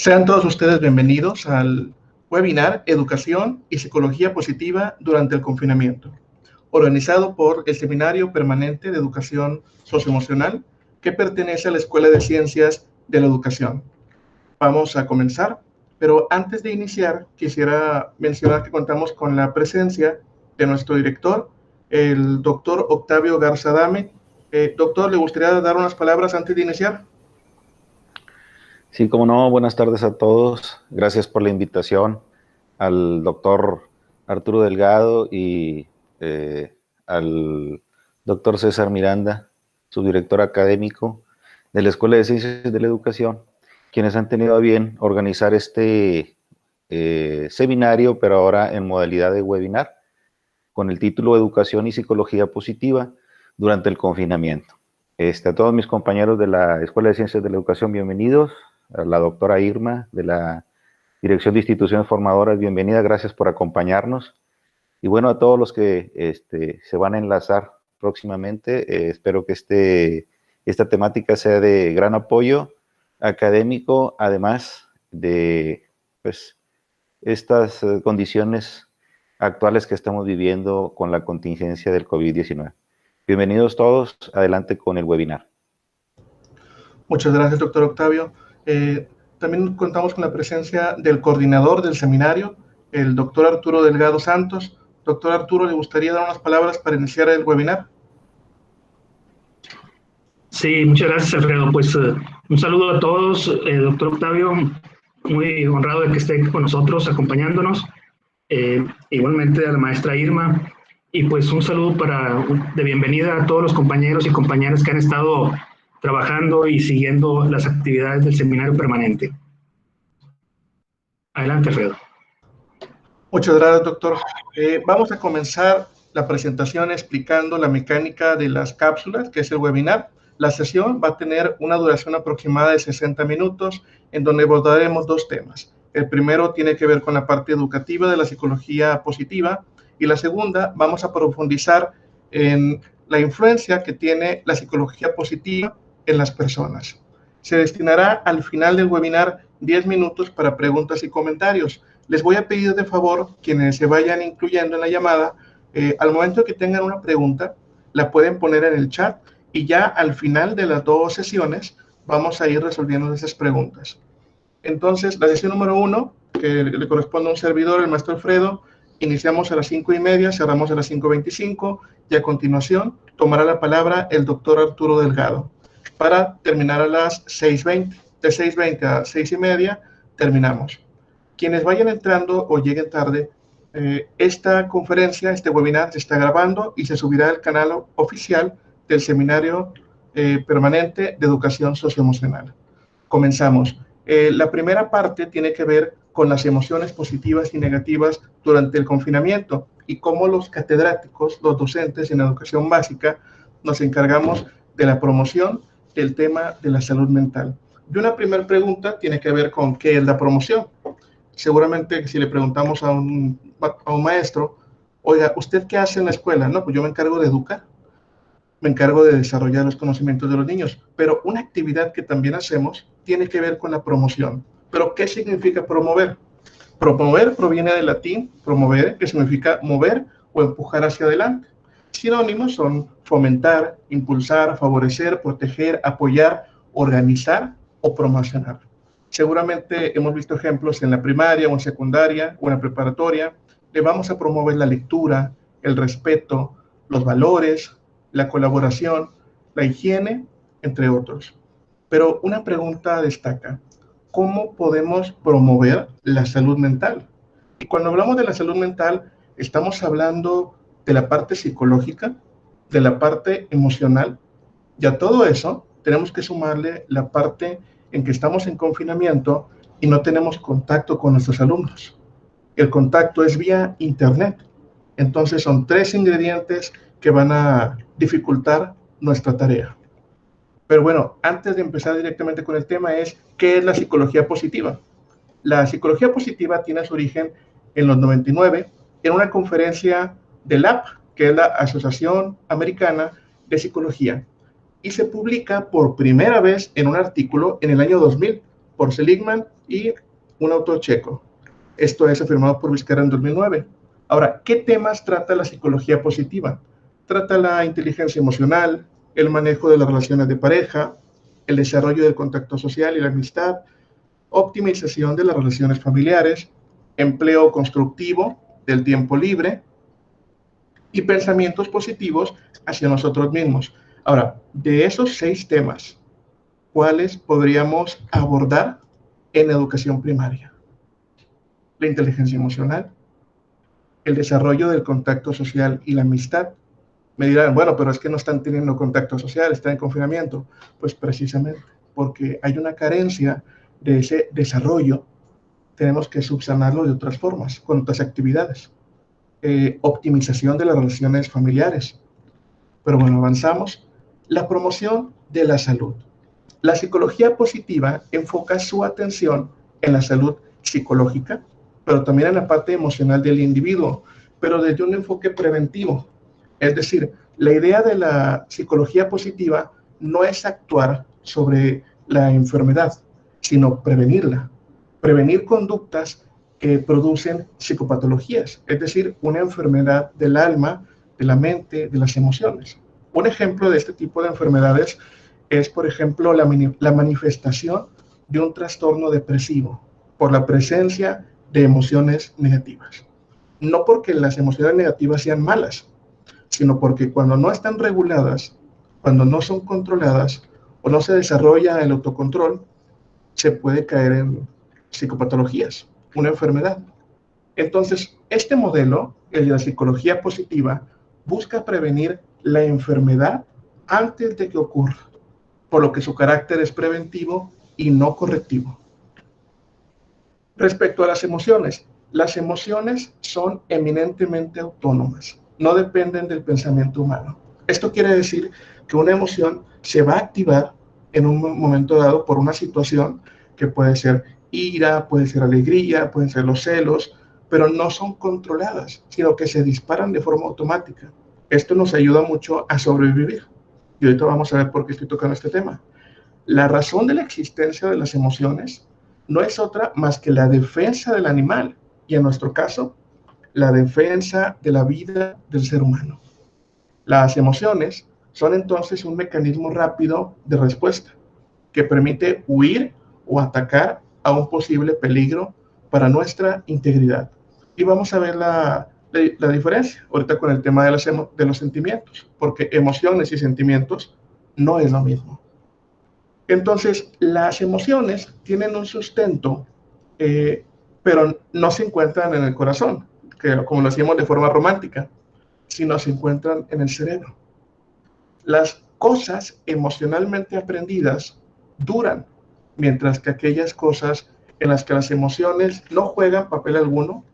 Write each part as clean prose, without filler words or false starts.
Sean todos ustedes bienvenidos al webinar Educación y Psicología Positiva durante el confinamiento, organizado por el Seminario Permanente de Educación Socioemocional, que pertenece a la Escuela de Ciencias de la Educación. Vamos a comenzar, pero antes de iniciar, quisiera mencionar que contamos con la presencia de nuestro director, el doctor Octavio Garza Adame. Doctor, ¿le gustaría dar unas palabras antes de iniciar? Sí, como no, buenas tardes a todos. Gracias por la invitación al doctor Arturo Delgado y al doctor César Miranda, subdirector académico de la Escuela de Ciencias de la Educación, quienes han tenido a bien organizar este seminario, pero ahora en modalidad de webinar, con el título Educación y Psicología Positiva durante el confinamiento. A todos mis compañeros de la Escuela de Ciencias de la Educación, bienvenidos. A la doctora Irma de la Dirección de Instituciones Formadoras, bienvenida, gracias por acompañarnos. Y bueno, a todos los que se van a enlazar próximamente, espero que esta temática sea de gran apoyo académico, además de pues, estas condiciones actuales que estamos viviendo con la contingencia del COVID-19. Bienvenidos todos, adelante con el webinar. Muchas gracias, doctor Octavio. También contamos con la presencia del coordinador del seminario, el doctor Arturo Delgado Santos. Doctor Arturo, ¿le gustaría dar unas palabras para iniciar el webinar? Sí, muchas gracias, Alfredo. Pues un saludo a todos. Doctor Octavio, muy honrado de que esté con nosotros, acompañándonos. Igualmente a la maestra Irma. Y pues un saludo de bienvenida a todos los compañeros y compañeras que han estado trabajando y siguiendo las actividades del seminario permanente. Adelante, Alfredo. Muchas gracias, doctor. Vamos a comenzar la presentación explicando la mecánica de las cápsulas, que es el webinar. La sesión va a tener una duración aproximada de 60 minutos, en donde abordaremos dos temas. El primero tiene que ver con la parte educativa de la psicología positiva, y la segunda vamos a profundizar en la influencia que tiene la psicología positiva en las personas. Se destinará al final del webinar 10 minutos para preguntas y comentarios. Les voy a pedir de favor, quienes se vayan incluyendo en la llamada, al momento que tengan una pregunta, la pueden poner en el chat y ya al final de las dos sesiones vamos a ir resolviendo esas preguntas. Entonces, la sesión número 1, que le corresponde a un servidor, el maestro Alfredo, iniciamos a las 5:30, cerramos a las 5:25 y a continuación tomará la palabra el doctor Arturo Delgado para terminar a las 6:20. De 6:20 a 6:30 terminamos. Quienes vayan entrando o lleguen tarde, esta conferencia, este webinar se está grabando y se subirá al canal oficial del Seminario Permanente de Educación Socioemocional. Comenzamos. La primera parte tiene que ver con las emociones positivas y negativas durante el confinamiento y cómo los catedráticos, los docentes en educación básica, nos encargamos de la promoción del tema de la salud mental. Y una primera pregunta tiene que ver con qué es la promoción. Seguramente si le preguntamos a un maestro, oiga, ¿usted qué hace en la escuela? No, pues yo me encargo de educar, me encargo de desarrollar los conocimientos de los niños, pero una actividad que también hacemos tiene que ver con la promoción. ¿Pero qué significa promover? Promover proviene del latín promovere, que significa mover o empujar hacia adelante. Sinónimos son fomentar, impulsar, favorecer, proteger, apoyar, organizar o promocionar. Seguramente hemos visto ejemplos en la primaria o en secundaria o en la preparatoria. Le vamos a promover la lectura, el respeto, los valores, la colaboración, la higiene, entre otros. Pero una pregunta destaca: ¿cómo podemos promover la salud mental? Y cuando hablamos de la salud mental, estamos hablando de la parte psicológica, de la parte emocional, y a todo eso tenemos que sumarle la parte en que estamos en confinamiento y no tenemos contacto con nuestros alumnos. El contacto es vía internet. Entonces son tres ingredientes que van a dificultar nuestra tarea. Pero bueno, antes de empezar directamente con el tema ¿qué es la psicología positiva? La psicología positiva tiene su origen en los 99 en una conferencia del AP, que es la Asociación Americana de Psicología, y se publica por primera vez en un artículo en el año 2000 por Seligman y un autor checo. Esto es afirmado por Vizcarra en 2009. Ahora, ¿qué temas trata la psicología positiva? Trata la inteligencia emocional, el manejo de las relaciones de pareja, el desarrollo del contacto social y la amistad, optimización de las relaciones familiares, empleo constructivo del tiempo libre y pensamientos positivos hacia nosotros mismos. Ahora, de esos 6 temas, ¿cuáles podríamos abordar en educación primaria? La inteligencia emocional, el desarrollo del contacto social y la amistad. Me dirán, bueno, pero es que no están teniendo contacto social, están en confinamiento. Pues precisamente porque hay una carencia de ese desarrollo, tenemos que subsanarlo de otras formas, con otras actividades. Optimización de las relaciones familiares. Pero bueno, avanzamos. La promoción de la salud. La psicología positiva enfoca su atención en la salud psicológica, pero también en la parte emocional del individuo, pero desde un enfoque preventivo. Es decir, la idea de la psicología positiva no es actuar sobre la enfermedad, sino prevenirla. Prevenir conductas que producen psicopatologías, es decir, una enfermedad del alma, de la mente, de las emociones. Un ejemplo de este tipo de enfermedades es, por ejemplo, la manifestación de un trastorno depresivo por la presencia de emociones negativas. No porque las emociones negativas sean malas, sino porque cuando no están reguladas, cuando no son controladas o no se desarrolla el autocontrol, se puede caer en psicopatologías, una enfermedad. Entonces, este modelo, el de la psicología positiva, busca prevenir la enfermedad antes de que ocurra, por lo que su carácter es preventivo y no correctivo. Respecto a las emociones son eminentemente autónomas, no dependen del pensamiento humano. Esto quiere decir que una emoción se va a activar en un momento dado por una situación que puede ser ira, puede ser alegría, pueden ser los celos, pero no son controladas, sino que se disparan de forma automática. Esto nos ayuda mucho a sobrevivir. Y ahorita vamos a ver por qué estoy tocando este tema. La razón de la existencia de las emociones no es otra más que la defensa del animal y, en nuestro caso, la defensa de la vida del ser humano. Las emociones son entonces un mecanismo rápido de respuesta que permite huir o atacar a un posible peligro para nuestra integridad. Y vamos a ver la diferencia ahorita con el tema de los sentimientos, porque emociones y sentimientos no es lo mismo. Entonces, las emociones tienen un sustento, pero no se encuentran en el corazón, que como lo hacíamos de forma romántica, sino se encuentran en el cerebro. Las cosas emocionalmente aprendidas duran, mientras que aquellas cosas en las que las emociones no juegan papel alguno,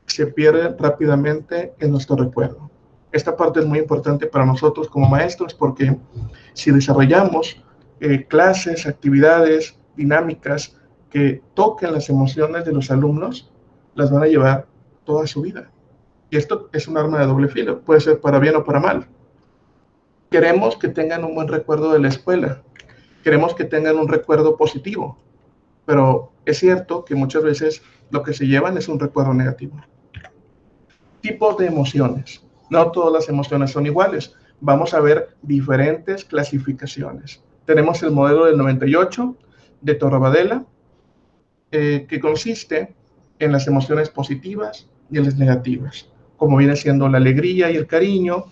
se pierden rápidamente en nuestro recuerdo. Esta parte es muy importante para nosotros como maestros porque si desarrollamos clases, actividades, dinámicas que toquen las emociones de los alumnos, las van a llevar toda su vida. Y esto es un arma de doble filo, puede ser para bien o para mal. Queremos que tengan un buen recuerdo de la escuela, queremos que tengan un recuerdo positivo, pero es cierto que muchas veces lo que se llevan es un recuerdo negativo. Tipos de emociones. No todas las emociones son iguales. Vamos a ver diferentes clasificaciones. Tenemos el modelo del 98 de Torrabadella, que consiste en las emociones positivas y en las negativas, como viene siendo la alegría y el cariño,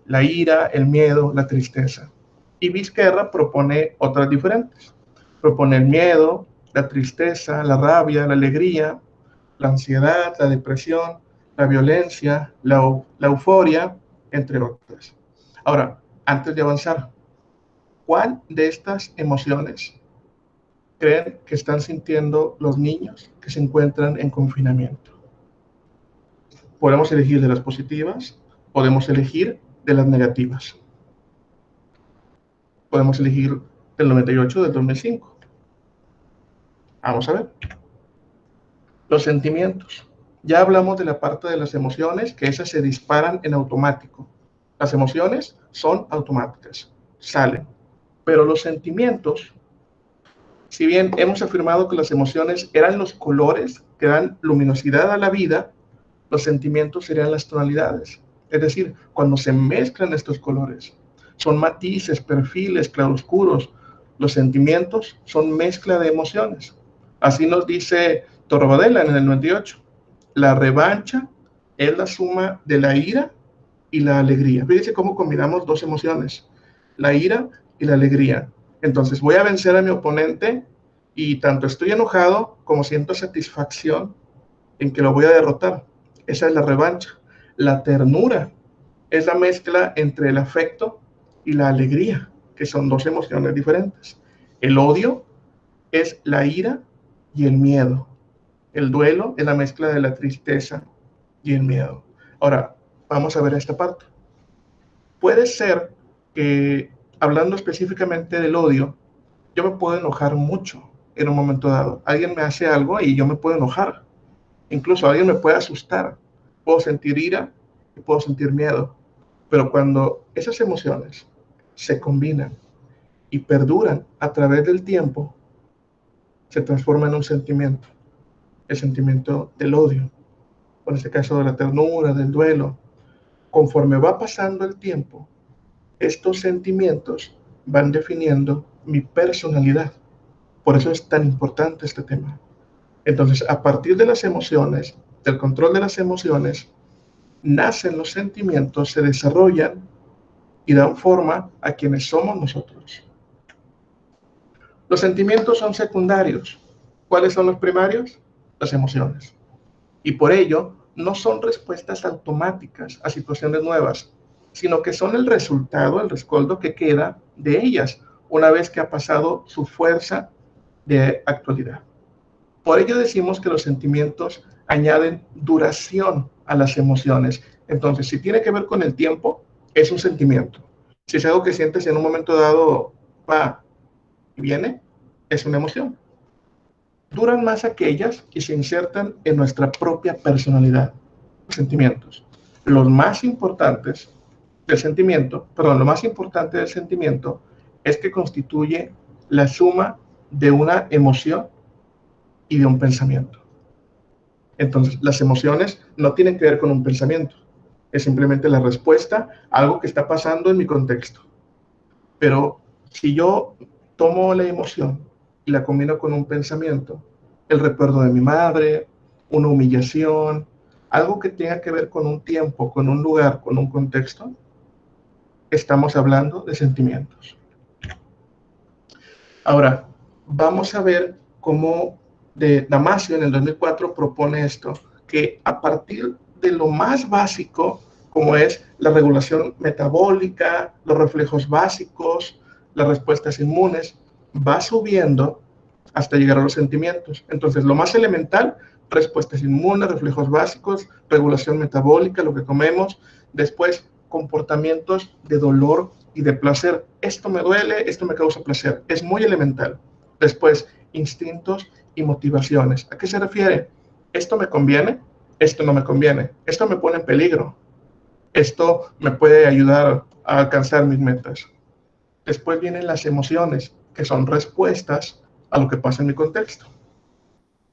la ira, el miedo, la tristeza. Y Vizcarra propone otras diferentes. Propone el miedo, la tristeza, la rabia, la alegría, la ansiedad, la depresión, la violencia, la euforia, entre otras. Ahora, antes de avanzar, ¿cuál de estas emociones creen que están sintiendo los niños que se encuentran en confinamiento? Podemos elegir de las positivas, podemos elegir de las negativas. Podemos elegir del 98 o del 2005. Vamos a ver. Los sentimientos. Ya hablamos de la parte de las emociones, que esas se disparan en automático. Las emociones son automáticas, salen. Pero los sentimientos Si bien hemos afirmado que las emociones eran los colores que dan luminosidad a la vida, los sentimientos serían las tonalidades. Es decir, cuando se mezclan estos colores, son matices, perfiles, claroscuros. Los sentimientos son mezcla de emociones. Así nos dice Torbadella en el 98. La revancha es la suma de la ira y la alegría. Fíjense cómo combinamos dos emociones, la ira y la alegría. Entonces voy a vencer a mi oponente y tanto estoy enojado como siento satisfacción en que lo voy a derrotar. Esa es la revancha. La ternura es la mezcla entre el afecto y la alegría, que son dos emociones diferentes. El odio es la ira y el miedo. El duelo es la mezcla de la tristeza y el miedo. Ahora, vamos a ver esta parte. Puede ser que, hablando específicamente del odio, yo me puedo enojar mucho en un momento dado. Alguien me hace algo y yo me puedo enojar. Incluso alguien me puede asustar. Puedo sentir ira y puedo sentir miedo. Pero cuando esas emociones se combinan y perduran a través del tiempo, se transforma en un sentimiento. El sentimiento del odio, o en este caso de la ternura, del duelo. Conforme va pasando el tiempo, estos sentimientos van definiendo mi personalidad. Por eso es tan importante este tema. Entonces, a partir de las emociones, del control de las emociones, nacen los sentimientos, se desarrollan y dan forma a quienes somos nosotros. Los sentimientos son secundarios. ¿Cuáles son los primarios? Las emociones. Y por ello, no son respuestas automáticas a situaciones nuevas, sino que son el resultado, el rescoldo que queda de ellas una vez que ha pasado su fuerza de actualidad. Por ello decimos que los sentimientos añaden duración a las emociones. Entonces, si tiene que ver con el tiempo, es un sentimiento. Si es algo que sientes en un momento dado, va y viene, es una emoción. Duran más aquellas que se insertan en nuestra propia personalidad, los sentimientos. Los más importantes del sentimiento, lo más importante del sentimiento es que constituye la suma de una emoción y de un pensamiento. Entonces, las emociones no tienen que ver con un pensamiento, es simplemente la respuesta a algo que está pasando en mi contexto. Pero si yo tomo la emoción y la combino con un pensamiento, el recuerdo de mi madre, una humillación, algo que tenga que ver con un tiempo, con un lugar, con un contexto, estamos hablando de sentimientos. Ahora, vamos a ver cómo Damasio en el 2004 propone esto, que a partir de lo más básico, como es la regulación metabólica, los reflejos básicos, las respuestas inmunes, va subiendo hasta llegar a los sentimientos. Entonces, lo más elemental, respuestas inmunes, reflejos básicos, regulación metabólica, lo que comemos, después comportamientos de dolor y de placer. Esto me duele, esto me causa placer. Es muy elemental. Después, instintos y motivaciones. ¿A qué se refiere? Esto me conviene, esto no me conviene. Esto me pone en peligro. Esto me puede ayudar a alcanzar mis metas. Después vienen las emociones, que son respuestas a lo que pasa en mi contexto.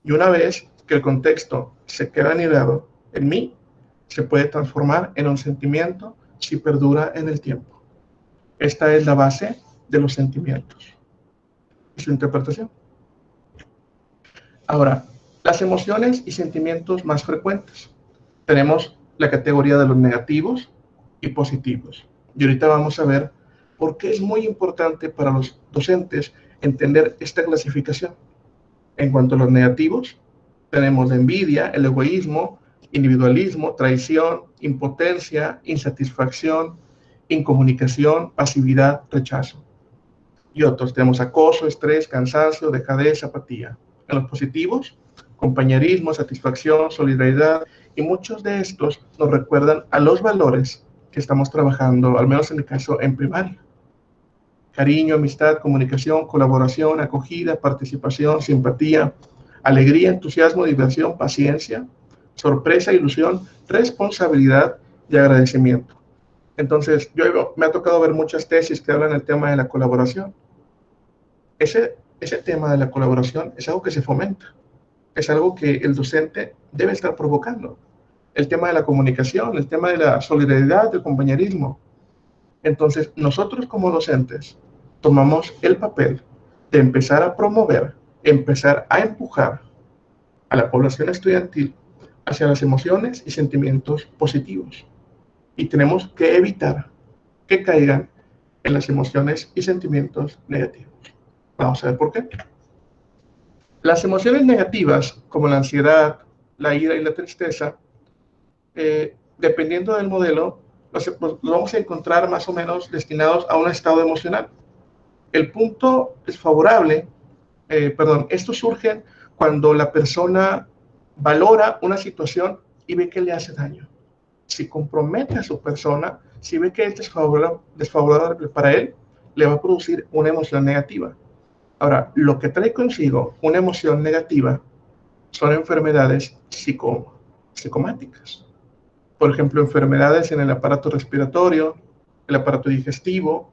Y una vez que el contexto se queda anidado en mí, se puede transformar en un sentimiento si perdura en el tiempo. Esta es la base de los sentimientos y su interpretación. Ahora, las emociones y sentimientos más frecuentes. Tenemos la categoría de los negativos y positivos. Y ahorita vamos a ver por qué es muy importante para los docentes entender esta clasificación. En cuanto a los negativos, tenemos la envidia, el egoísmo, individualismo, traición, impotencia, insatisfacción, incomunicación, pasividad, rechazo. Y otros tenemos acoso, estrés, cansancio, dejadez, apatía. En los positivos, compañerismo, satisfacción, solidaridad, y muchos de estos nos recuerdan a los valores que estamos trabajando, al menos en mi caso, en primaria. Cariño, amistad, comunicación, colaboración, acogida, participación, simpatía, alegría, entusiasmo, diversión, paciencia, sorpresa, ilusión, responsabilidad y agradecimiento. Entonces, me ha tocado ver muchas tesis que hablan del tema de la colaboración. Ese ese tema de la colaboración es algo que se fomenta, es algo que el docente debe estar provocando. El tema de la comunicación, el tema de la solidaridad, del compañerismo. Entonces, nosotros como docentes tomamos el papel de empezar a promover, empezar a empujar a la población estudiantil hacia las emociones y sentimientos positivos. Y tenemos que evitar que caigan en las emociones y sentimientos negativos. Vamos a ver por qué. Las emociones negativas, como la ansiedad, la ira y la tristeza, dependiendo del modelo, los vamos a encontrar más o menos destinados a un estado emocional. El punto desfavorable, estos surgen cuando la persona valora una situación y ve que le hace daño. Si compromete a su persona, si ve que es desfavorable para él, le va a producir una emoción negativa. Ahora, lo que trae consigo una emoción negativa son enfermedades psicomáticas. Por ejemplo, enfermedades en el aparato respiratorio, el aparato digestivo,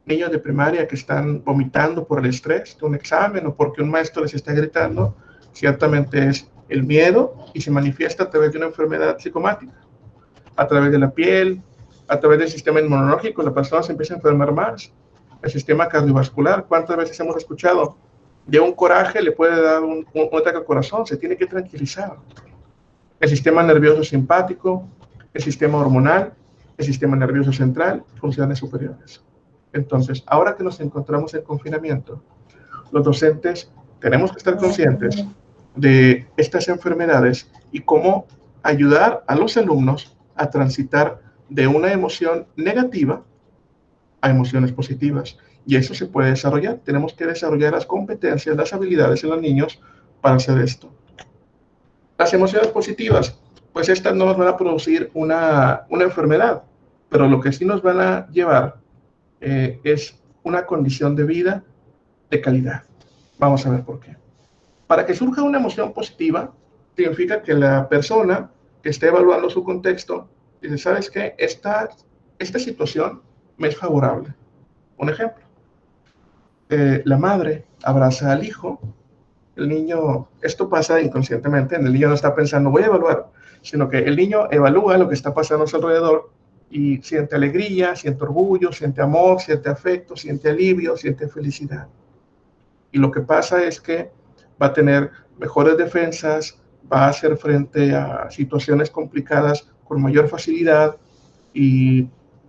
niños de primaria que están vomitando por el estrés de un examen o porque un maestro les está gritando, ciertamente es el miedo y se manifiesta a través de una enfermedad psicomática, a través de la piel, a través del sistema inmunológico, la persona se empieza a enfermar más, el sistema cardiovascular, ¿cuántas veces hemos escuchado? De un coraje le puede dar un ataque al corazón, se tiene que tranquilizar. El sistema nervioso simpático, el sistema hormonal, el sistema nervioso central, funciones superiores. Entonces, ahora que nos encontramos en confinamiento, los docentes tenemos que estar conscientes de estas enfermedades y cómo ayudar a los alumnos a transitar de una emoción negativa a emociones positivas. Y eso se puede desarrollar. Tenemos que desarrollar las competencias, las habilidades en los niños para hacer esto. Las emociones positivas, pues estas no nos van a producir una enfermedad, pero lo que sí nos van a llevar es una condición de vida de calidad. Vamos a ver por qué. Para que surja una emoción positiva, significa que la persona que esté evaluando su contexto dice, ¿sabes qué? Esta situación me es favorable. Un ejemplo. La madre abraza al hijo. El niño, esto pasa inconscientemente, el niño no está pensando, voy a evaluar, sino que el niño evalúa lo que está pasando a su alrededor y siente alegría, siente orgullo, siente amor, siente afecto, siente alivio, siente felicidad. Y lo que pasa es que va a tener mejores defensas, va a hacer frente a situaciones complicadas con mayor facilidad y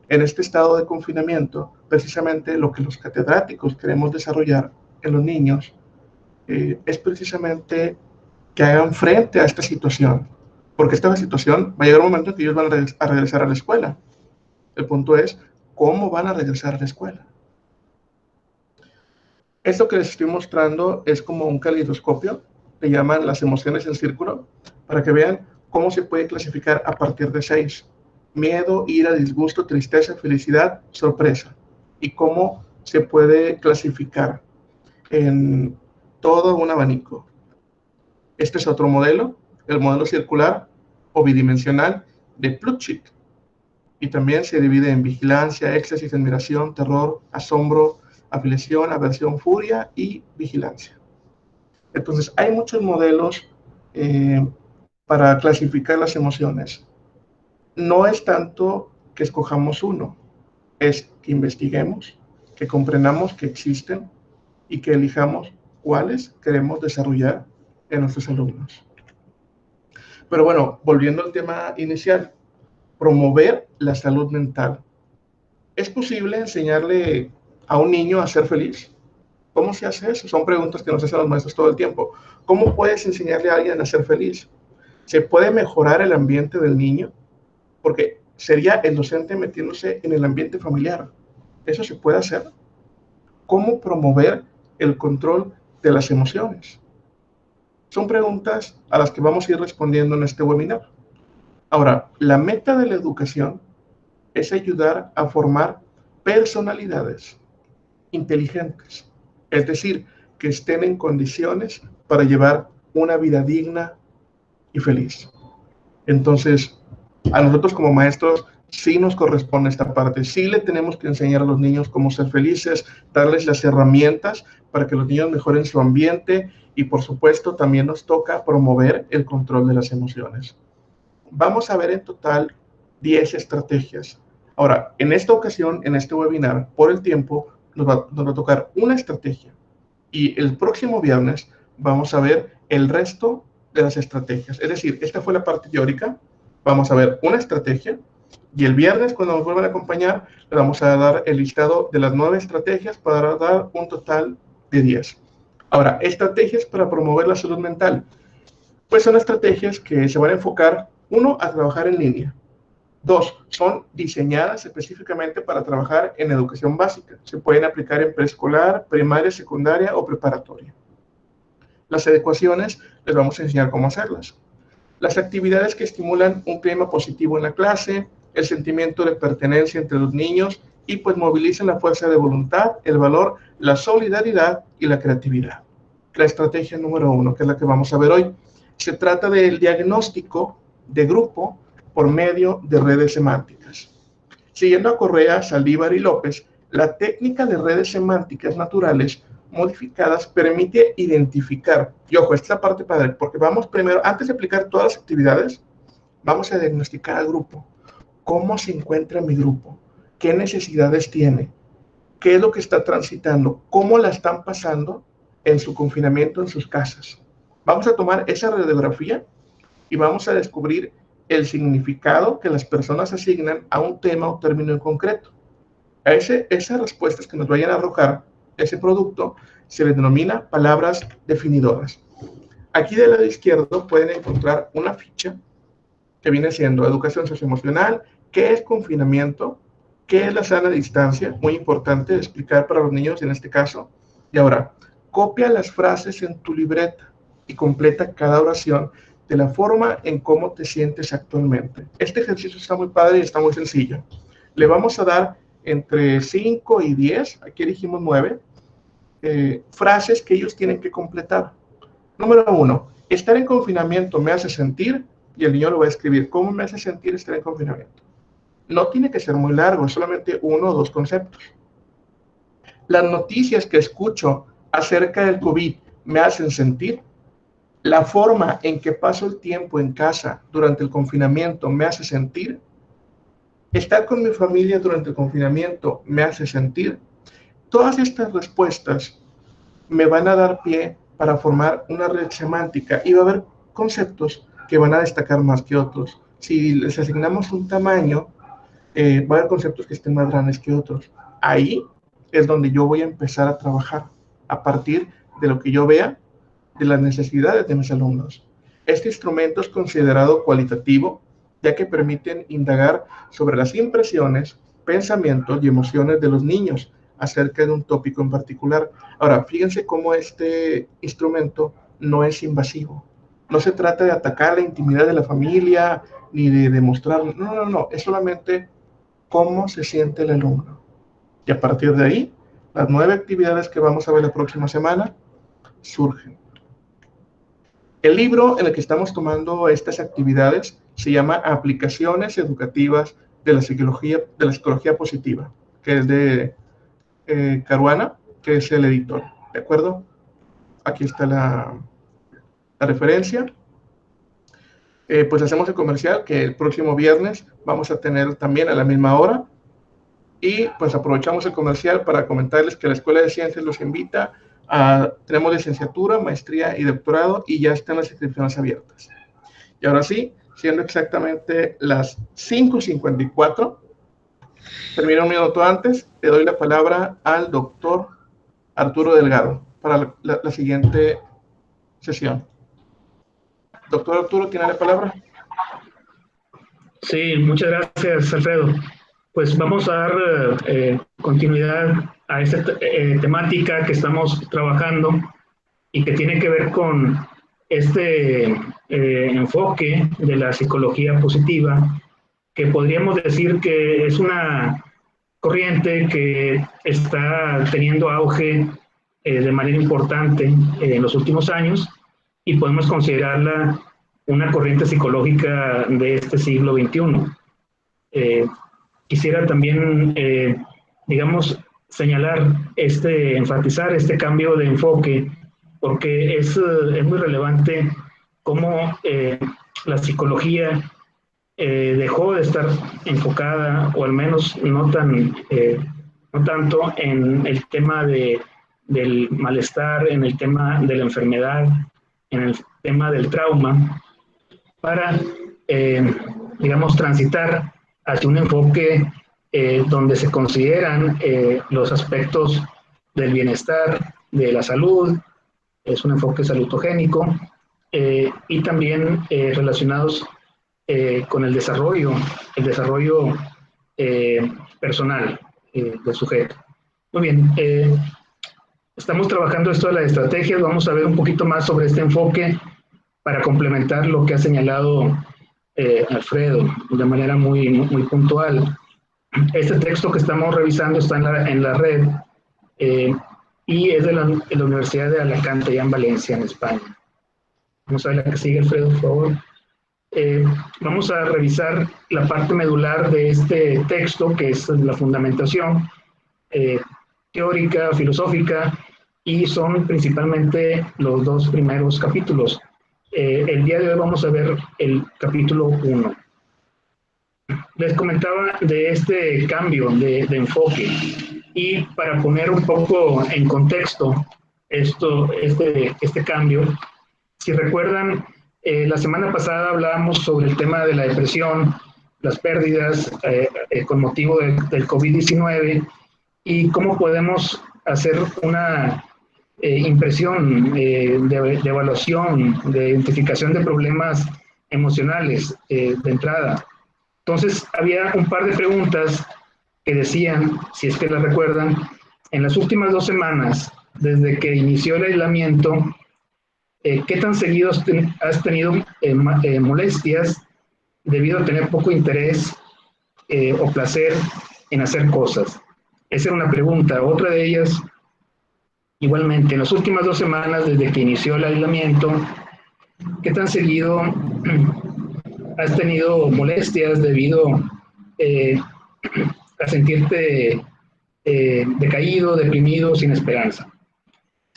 en este estado de confinamiento, precisamente lo que los catedráticos queremos desarrollar en los niños es precisamente que hagan frente a esta situación, porque esta situación va a llegar un momento en que ellos van a regresar a la escuela. El punto es, ¿cómo van a regresar a la escuela? Esto que les estoy mostrando es como un caleidoscopio, le llaman las emociones en círculo, para que vean cómo se puede clasificar a partir de 6. Miedo, ira, disgusto, tristeza, felicidad, sorpresa. Y cómo se puede clasificar en todo un abanico. Este es otro modelo, el modelo circular o bidimensional de Plutchik. Y también se divide en vigilancia, éxtasis, admiración, terror, asombro, afiliación, aversión, furia y vigilancia. Entonces, hay muchos modelos para clasificar las emociones. No es tanto que escojamos uno, es que investiguemos, que comprendamos que existen y que elijamos cuáles queremos desarrollar en nuestros alumnos. Pero bueno, volviendo al tema inicial, promover la salud mental. ¿Es posible enseñarle a un niño a ser feliz? ¿Cómo se hace eso? Son preguntas que nos hacen los maestros todo el tiempo. ¿Cómo puedes enseñarle a alguien a ser feliz? ¿Se puede mejorar el ambiente del niño? Porque sería el docente metiéndose en el ambiente familiar. ¿Eso se puede hacer? ¿Cómo promover el control de las emociones? Son preguntas a las que vamos a ir respondiendo en este webinar. Ahora, la meta de la educación es ayudar a formar personalidades inteligentes, es decir, que estén en condiciones para llevar una vida digna y feliz. Entonces, a nosotros como maestros sí nos corresponde esta parte, sí le tenemos que enseñar a los niños cómo ser felices, darles las herramientas para que los niños mejoren su ambiente y por supuesto también nos toca promover el control de las emociones. Vamos a ver en total 10 estrategias. Ahora, en esta ocasión, en este webinar, por el tiempo, nos va a tocar una estrategia y el próximo viernes vamos a ver el resto de las estrategias. Es decir, esta fue la parte teórica, vamos a ver una estrategia y el viernes cuando nos vuelvan a acompañar le vamos a dar el listado de las 9 estrategias para dar un total de 10. Ahora, estrategias para promover la salud mental. Pues son estrategias que se van a enfocar, 1, a trabajar en línea. 2, son diseñadas específicamente para trabajar en educación básica. Se pueden aplicar en preescolar, primaria, secundaria o preparatoria. Las adecuaciones les vamos a enseñar cómo hacerlas. Las actividades que estimulan un clima positivo en la clase, el sentimiento de pertenencia entre los niños y pues movilizan la fuerza de voluntad, el valor, la solidaridad y la creatividad. La estrategia número 1, que es la que vamos a ver hoy, se trata del diagnóstico de grupo por medio de redes semánticas. Siguiendo a Correa, Saldívar y López, la técnica de redes semánticas naturales modificadas permite identificar, y ojo, esta es la parte padre, porque vamos primero, antes de aplicar todas las actividades, vamos a diagnosticar al grupo. ¿Cómo se encuentra mi grupo? ¿Qué necesidades tiene? ¿Qué es lo que está transitando? ¿Cómo la están pasando en su confinamiento en sus casas? Vamos a tomar esa radiografía y vamos a descubrir el significado que las personas asignan a un tema o término en concreto. A esas respuestas que nos vayan a arrojar ese producto se les denomina palabras definidoras. Aquí del lado izquierdo pueden encontrar una ficha que viene siendo educación socioemocional, qué es confinamiento, qué es la sana distancia, muy importante explicar para los niños en este caso. Y ahora, copia las frases en tu libreta y completa cada oración de la forma en cómo te sientes actualmente. Este ejercicio está muy padre y está muy sencillo. Le vamos a dar entre 5 y 10, aquí elegimos 9, frases que ellos tienen que completar. Número 1, estar en confinamiento me hace sentir, y el niño lo va a escribir, ¿cómo me hace sentir estar en confinamiento? No tiene que ser muy largo, solamente 1 o 2 conceptos. Las noticias que escucho acerca del COVID me hacen sentir. La forma en que paso el tiempo en casa durante el confinamiento me hace sentir. Estar con mi familia durante el confinamiento me hace sentir. Todas estas respuestas me van a dar pie para formar una red semántica y va a haber conceptos que van a destacar más que otros. Si les asignamos un tamaño, va a haber conceptos que estén más grandes que otros. Ahí es donde yo voy a empezar a trabajar a partir de lo que yo vea de las necesidades de mis alumnos. Este instrumento es considerado cualitativo, ya que permiten indagar sobre las impresiones, pensamientos y emociones de los niños acerca de un tópico en particular. Ahora, fíjense cómo este instrumento no es invasivo. No se trata de atacar la intimidad de la familia, ni de demostrar, no, es solamente cómo se siente el alumno. Y a partir de ahí, las 9 actividades que vamos a ver la próxima semana surgen. El libro en el que estamos tomando estas actividades se llama Aplicaciones Educativas de la Psicología Positiva, que es de Caruana, que es el editor, ¿de acuerdo? Aquí está la referencia. Pues hacemos el comercial que el próximo viernes vamos a tener también a la misma hora. Y pues aprovechamos el comercial para comentarles que la Escuela de Ciencias los invita tenemos licenciatura, maestría y doctorado y ya están las inscripciones abiertas. Y ahora sí, siendo exactamente las 5:54, termino un minuto antes, le doy la palabra al doctor Arturo Delgado para la siguiente sesión. Doctor Arturo, ¿tiene la palabra? Sí, muchas gracias, Alfredo. Pues vamos a dar continuidad a esta temática que estamos trabajando y que tiene que ver con este enfoque de la psicología positiva, que podríamos decir que es una corriente que está teniendo auge de manera importante en los últimos años y podemos considerarla una corriente psicológica de este siglo XXI. Quisiera también, digamos, señalar, enfatizar este cambio de enfoque, porque es muy relevante cómo la psicología dejó de estar enfocada, o al menos no tanto en el tema del malestar, en el tema de la enfermedad, en el tema del trauma, para, digamos, transitar hacia un enfoque donde se consideran los aspectos del bienestar, de la salud, es un enfoque salutogénico, y también relacionados con el desarrollo personal del sujeto. Muy bien, estamos trabajando esto de las estrategias, vamos a ver un poquito más sobre este enfoque para complementar lo que ha señalado Alfredo de manera muy puntual. Este texto que estamos revisando está en la red y es de la Universidad de Alicante, allá en Valencia, en España. Vamos a ver la que sigue, Alfredo, por favor. Vamos a revisar la parte medular de este texto, que es la fundamentación teórica, filosófica, y son principalmente los dos primeros capítulos. El día de hoy vamos a ver el capítulo 1. Les comentaba de este cambio de enfoque, y para poner un poco en contexto este cambio, si recuerdan, la semana pasada hablábamos sobre el tema de la depresión, las pérdidas con motivo del COVID-19 y cómo podemos hacer una impresión de evaluación, de identificación de problemas emocionales de entrada. Entonces, había un par de preguntas que decían, si es que las recuerdan, en las últimas 2 semanas, desde que inició el aislamiento, ¿qué tan seguido has tenido molestias debido a tener poco interés o placer en hacer cosas? Esa era una pregunta. Otra de ellas, igualmente, en las últimas 2 semanas, desde que inició el aislamiento, ¿qué tan seguido has tenido molestias debido a sentirte decaído, deprimido, sin esperanza?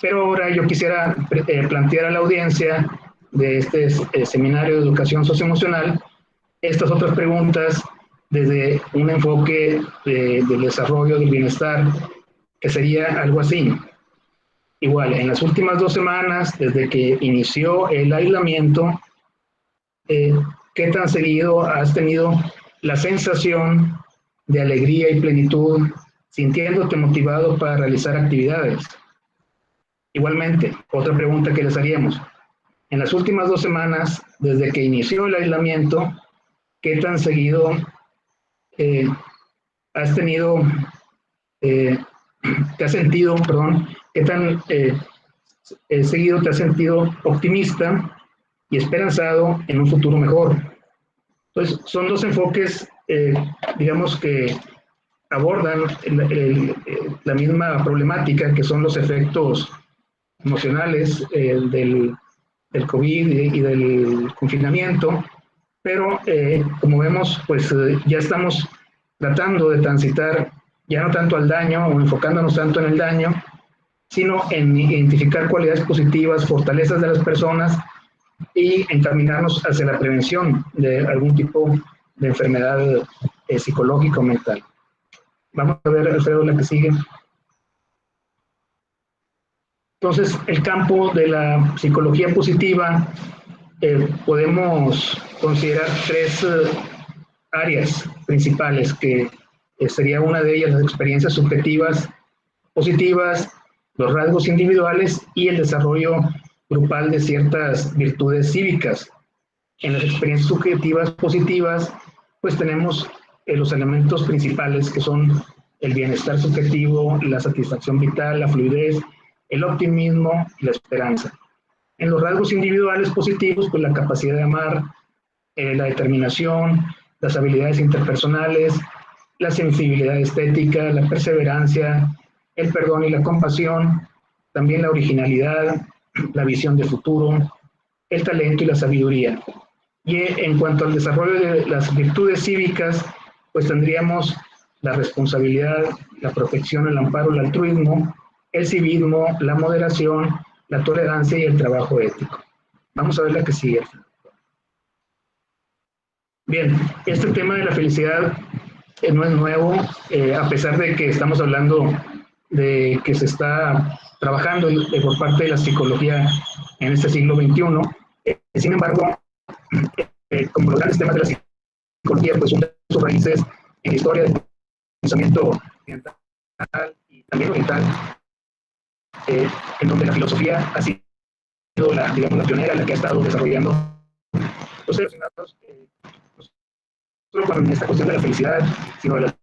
Pero ahora yo quisiera plantear a la audiencia de este seminario de educación socioemocional estas otras preguntas desde un enfoque del desarrollo del bienestar, que sería algo así. Igual, en las últimas 2 semanas, desde que inició el aislamiento, ¿qué tan seguido has tenido la sensación de alegría y plenitud, sintiéndote motivado para realizar actividades? Igualmente, otra pregunta que les haríamos. En las últimas 2 semanas, desde que inició el aislamiento, ¿qué tan seguido has tenido, te has sentido, qué tan seguido te has sentido optimista y esperanzado en un futuro mejor? Entonces, son 2 enfoques, digamos, que abordan la misma problemática, que son los efectos emocionales del COVID y del confinamiento, pero como vemos, pues ya estamos tratando de transitar ya no tanto al daño o enfocándonos tanto en el daño, sino en identificar cualidades positivas, fortalezas de las personas y encaminarnos hacia la prevención de algún tipo de enfermedad psicológica o mental. Vamos a ver, Alfredo, la que sigue. Entonces, el campo de la psicología positiva, podemos considerar 3 áreas principales, que sería una de ellas las experiencias subjetivas positivas, los rasgos individuales y el desarrollo grupal de ciertas virtudes cívicas. En las experiencias subjetivas positivas, pues tenemos los elementos principales, que son el bienestar subjetivo, la satisfacción vital, la fluidez, el optimismo y la esperanza. En los rasgos individuales positivos, pues la capacidad de amar, la determinación, las habilidades interpersonales, la sensibilidad estética, la perseverancia, el perdón y la compasión, también la originalidad, la visión de futuro, el talento y la sabiduría. Y en cuanto al desarrollo de las virtudes cívicas, pues tendríamos la responsabilidad, la protección, el amparo, el altruismo, el civismo, la moderación, la tolerancia y el trabajo ético. Vamos a ver la que sigue. Bien, este tema de la felicidad no es nuevo, a pesar de que estamos hablando de que se está trabajando por parte de la psicología en este siglo XXI. Sin embargo, como los grandes temas de la psicología, pues son sus raíces en la historia del pensamiento occidental y también oriental, en donde la filosofía ha sido la, digamos, la pionera, la que ha estado desarrollando los seres humanos, no solo con esta cuestión de la felicidad, sino de las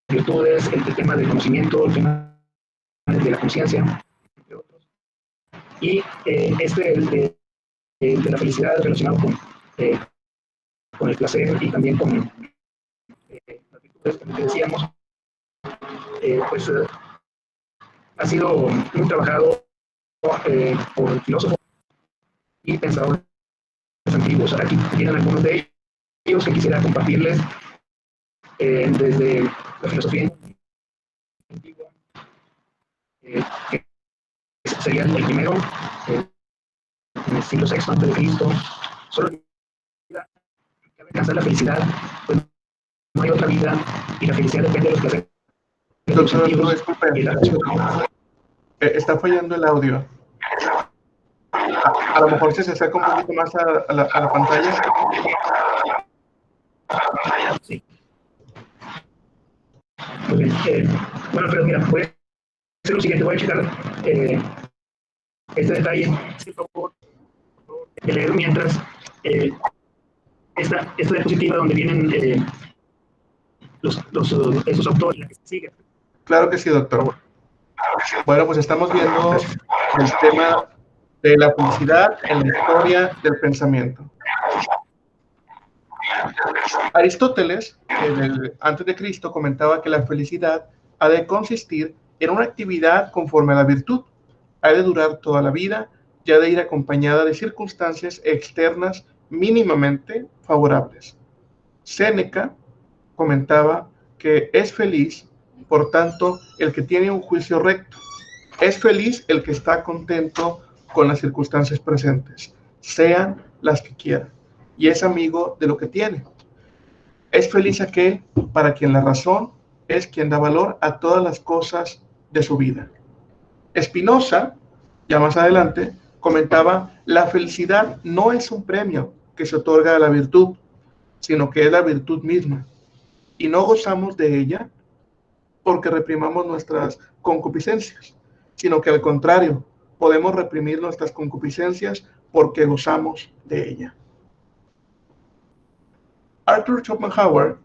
virtudes, el tema del conocimiento, el tema de la conciencia, entre otros. Y de la felicidad relacionado con el placer y también con las virtudes, como decíamos, pues ha sido muy trabajado por filósofos y pensadores antiguos. Aquí tienen algunos de ellos que quisiera compartirles desde la filosofía antigua, que sería el primero, en el siglo VI antes de Cristo. Solo que alcanzar la felicidad, pues no hay otra vida, y la felicidad depende de los placeres. Doctor, disculpe, está fallando el audio. A lo mejor si se acerca un poquito más a la pantalla. Sí. Muy bien. Bueno, pero mira, voy a hacer lo siguiente, voy a checar este detalle de leer mientras esta diapositiva donde vienen esos autores, la que sigue. Claro que sí, doctor. Bueno, pues estamos viendo el tema de la felicidad en la historia del pensamiento. Aristóteles, antes de Cristo, comentaba que la felicidad ha de consistir en una actividad conforme a la virtud, ha de durar toda la vida y ha de ir acompañada de circunstancias externas mínimamente favorables. Séneca comentaba que es feliz, por tanto, el que tiene un juicio recto. Es feliz el que está contento con las circunstancias presentes, sean las que quieran, y es amigo de lo que tiene. Es feliz aquel para quien la razón es quien da valor a todas las cosas de su vida. Spinoza, ya más adelante, comentaba: la felicidad no es un premio que se otorga a la virtud, sino que es la virtud misma, y no gozamos de ella porque reprimamos nuestras concupiscencias, sino que al contrario, podemos reprimir nuestras concupiscencias porque gozamos de ella. Arthur Schopenhauer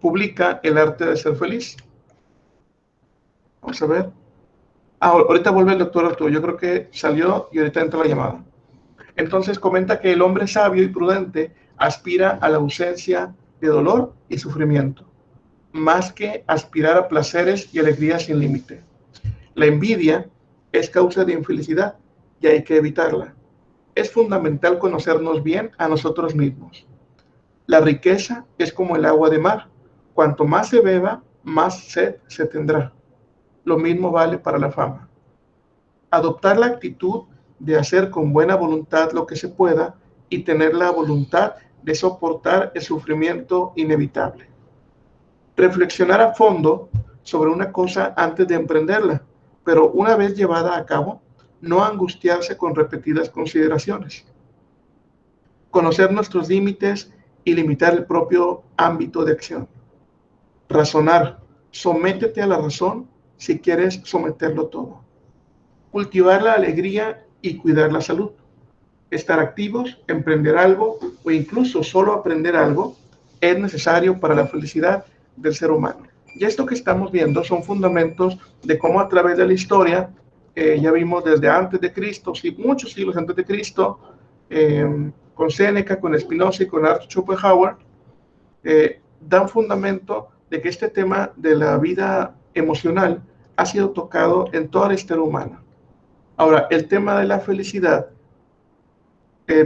publica El arte de ser feliz. Vamos a ver. Ahorita vuelve el doctor Arturo, yo creo que salió y ahorita entra la llamada. Entonces comenta que el hombre sabio y prudente aspira a la ausencia de dolor y sufrimiento, más que aspirar a placeres y alegrías sin límite. La envidia es causa de infelicidad y hay que evitarla. Es fundamental conocernos bien a nosotros mismos. La riqueza es como el agua de mar. Cuanto más se beba, más sed se tendrá. Lo mismo vale para la fama. Adoptar la actitud de hacer con buena voluntad lo que se pueda y tener la voluntad de soportar el sufrimiento inevitable. Reflexionar a fondo sobre una cosa antes de emprenderla, pero una vez llevada a cabo, no angustiarse con repetidas consideraciones. Conocer nuestros límites y limitar el propio ámbito de acción. Razonar. Sométete a la razón si quieres someterlo todo. Cultivar la alegría y cuidar la salud. Estar activos, emprender algo o incluso solo aprender algo es necesario para la felicidad del ser humano. Y esto que estamos viendo son fundamentos de cómo a través de la historia, ya vimos desde antes de Cristo, muchos siglos antes de Cristo, con Séneca, con Spinoza y con Arthur Schopenhauer, dan fundamento de que este tema de la vida emocional ha sido tocado en toda la historia humana. Ahora, el tema de la felicidad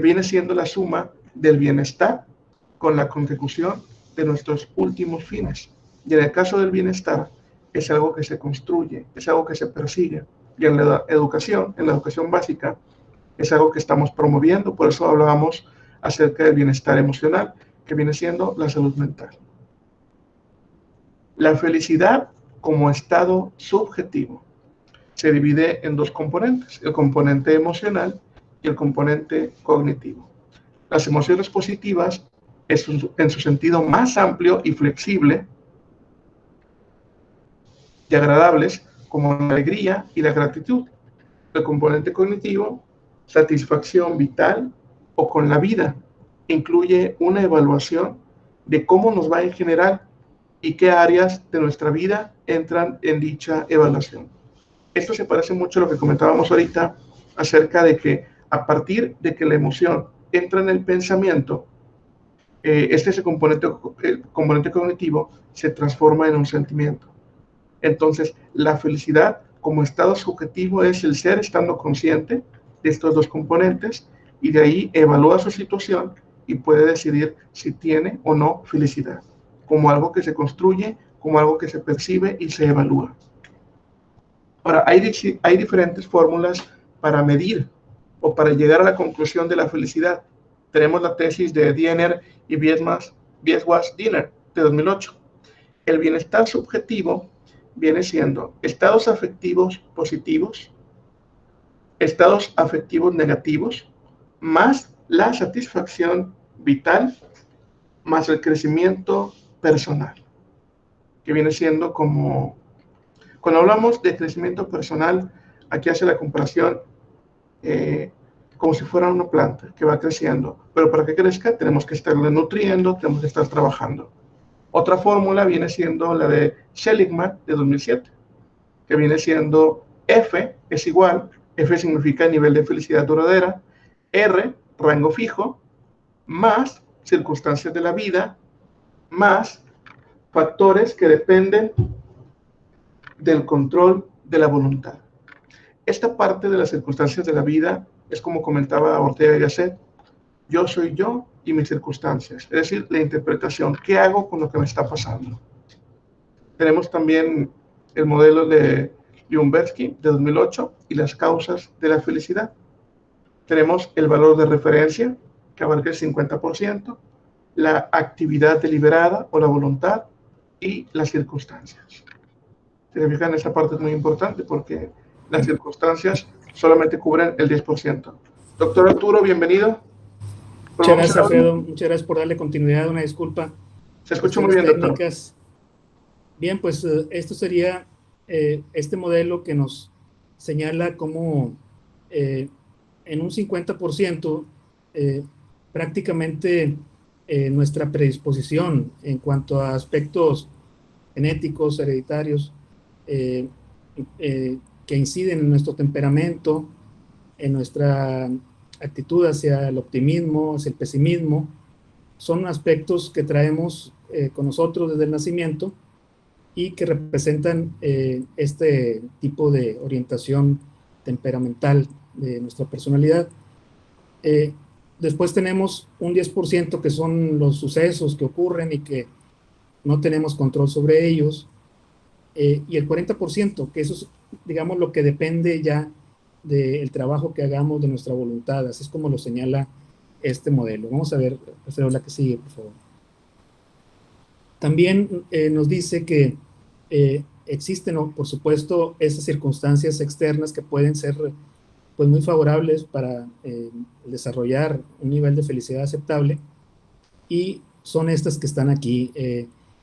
viene siendo la suma del bienestar con la consecución de nuestros últimos fines. Y en el caso del bienestar, es algo que se construye, es algo que se persigue. Y en la educación básica, es algo que estamos promoviendo. Por eso hablábamos acerca del bienestar emocional, que viene siendo la salud mental. La felicidad como estado subjetivo se divide en dos componentes, el componente emocional y el componente cognitivo. Las emociones positivas, en su sentido más amplio y flexible y agradables, como la alegría y la gratitud. El componente cognitivo, satisfacción vital o con la vida, incluye una evaluación de cómo nos va en general y qué áreas de nuestra vida entran en dicha evaluación. Esto se parece mucho a lo que comentábamos ahorita acerca de que a partir de que la emoción entra en el pensamiento, ese componente cognitivo se transforma en un sentimiento. Entonces, la felicidad como estado subjetivo es el ser estando consciente de estos dos componentes y de ahí evalúa su situación y puede decidir si tiene o no felicidad, como algo que se construye, como algo que se percibe y se evalúa. Ahora, hay diferentes fórmulas para medir o para llegar a la conclusión de la felicidad. Tenemos la tesis de Diener y Bieswas-Diener de 2008. El bienestar subjetivo viene siendo estados afectivos positivos, estados afectivos negativos, más la satisfacción vital, más el crecimiento personal, que viene siendo como, cuando hablamos de crecimiento personal, aquí hace la comparación como si fuera una planta que va creciendo, pero para que crezca tenemos que estarle nutriendo, tenemos que estar trabajando. Otra fórmula viene siendo la de Seligman de 2007, que viene siendo F es igual, F significa nivel de felicidad duradera, R, rango fijo, más circunstancias de la vida, más factores que dependen del control de la voluntad. Esta parte de las circunstancias de la vida es como comentaba Ortega y Gasset, yo soy yo y mis circunstancias, es decir, la interpretación, ¿qué hago con lo que me está pasando? Tenemos también el modelo de Lyubomirsky de 2008 y las causas de la felicidad. Tenemos el valor de referencia, que abarca el 50%, la actividad deliberada o la voluntad y las circunstancias. Se fijan, esa parte es muy importante porque las circunstancias solamente cubren el 10%. Doctor Arturo, bienvenido. Muchas gracias, Alfredo. Muchas gracias por darle continuidad. Una disculpa. Se escucha muy bien, técnicas. Doctor. Bien, pues esto sería este modelo que nos señala cómo en un 50% prácticamente nuestra predisposición en cuanto a aspectos genéticos, hereditarios, que inciden en nuestro temperamento, en nuestra actitud hacia el optimismo, hacia el pesimismo, son aspectos que traemos con nosotros desde el nacimiento y que representan este tipo de orientación temperamental de nuestra personalidad. Después tenemos un 10% que son los sucesos que ocurren y que no tenemos control sobre ellos, y el 40%, que eso es, digamos, lo que depende ya del trabajo que hagamos de nuestra voluntad. Así es como lo señala este modelo. Vamos a ver, la que sigue, por favor. También nos dice que existen, por supuesto, esas circunstancias externas que pueden ser pues, muy favorables para desarrollar un nivel de felicidad aceptable, y son estas que están aquí,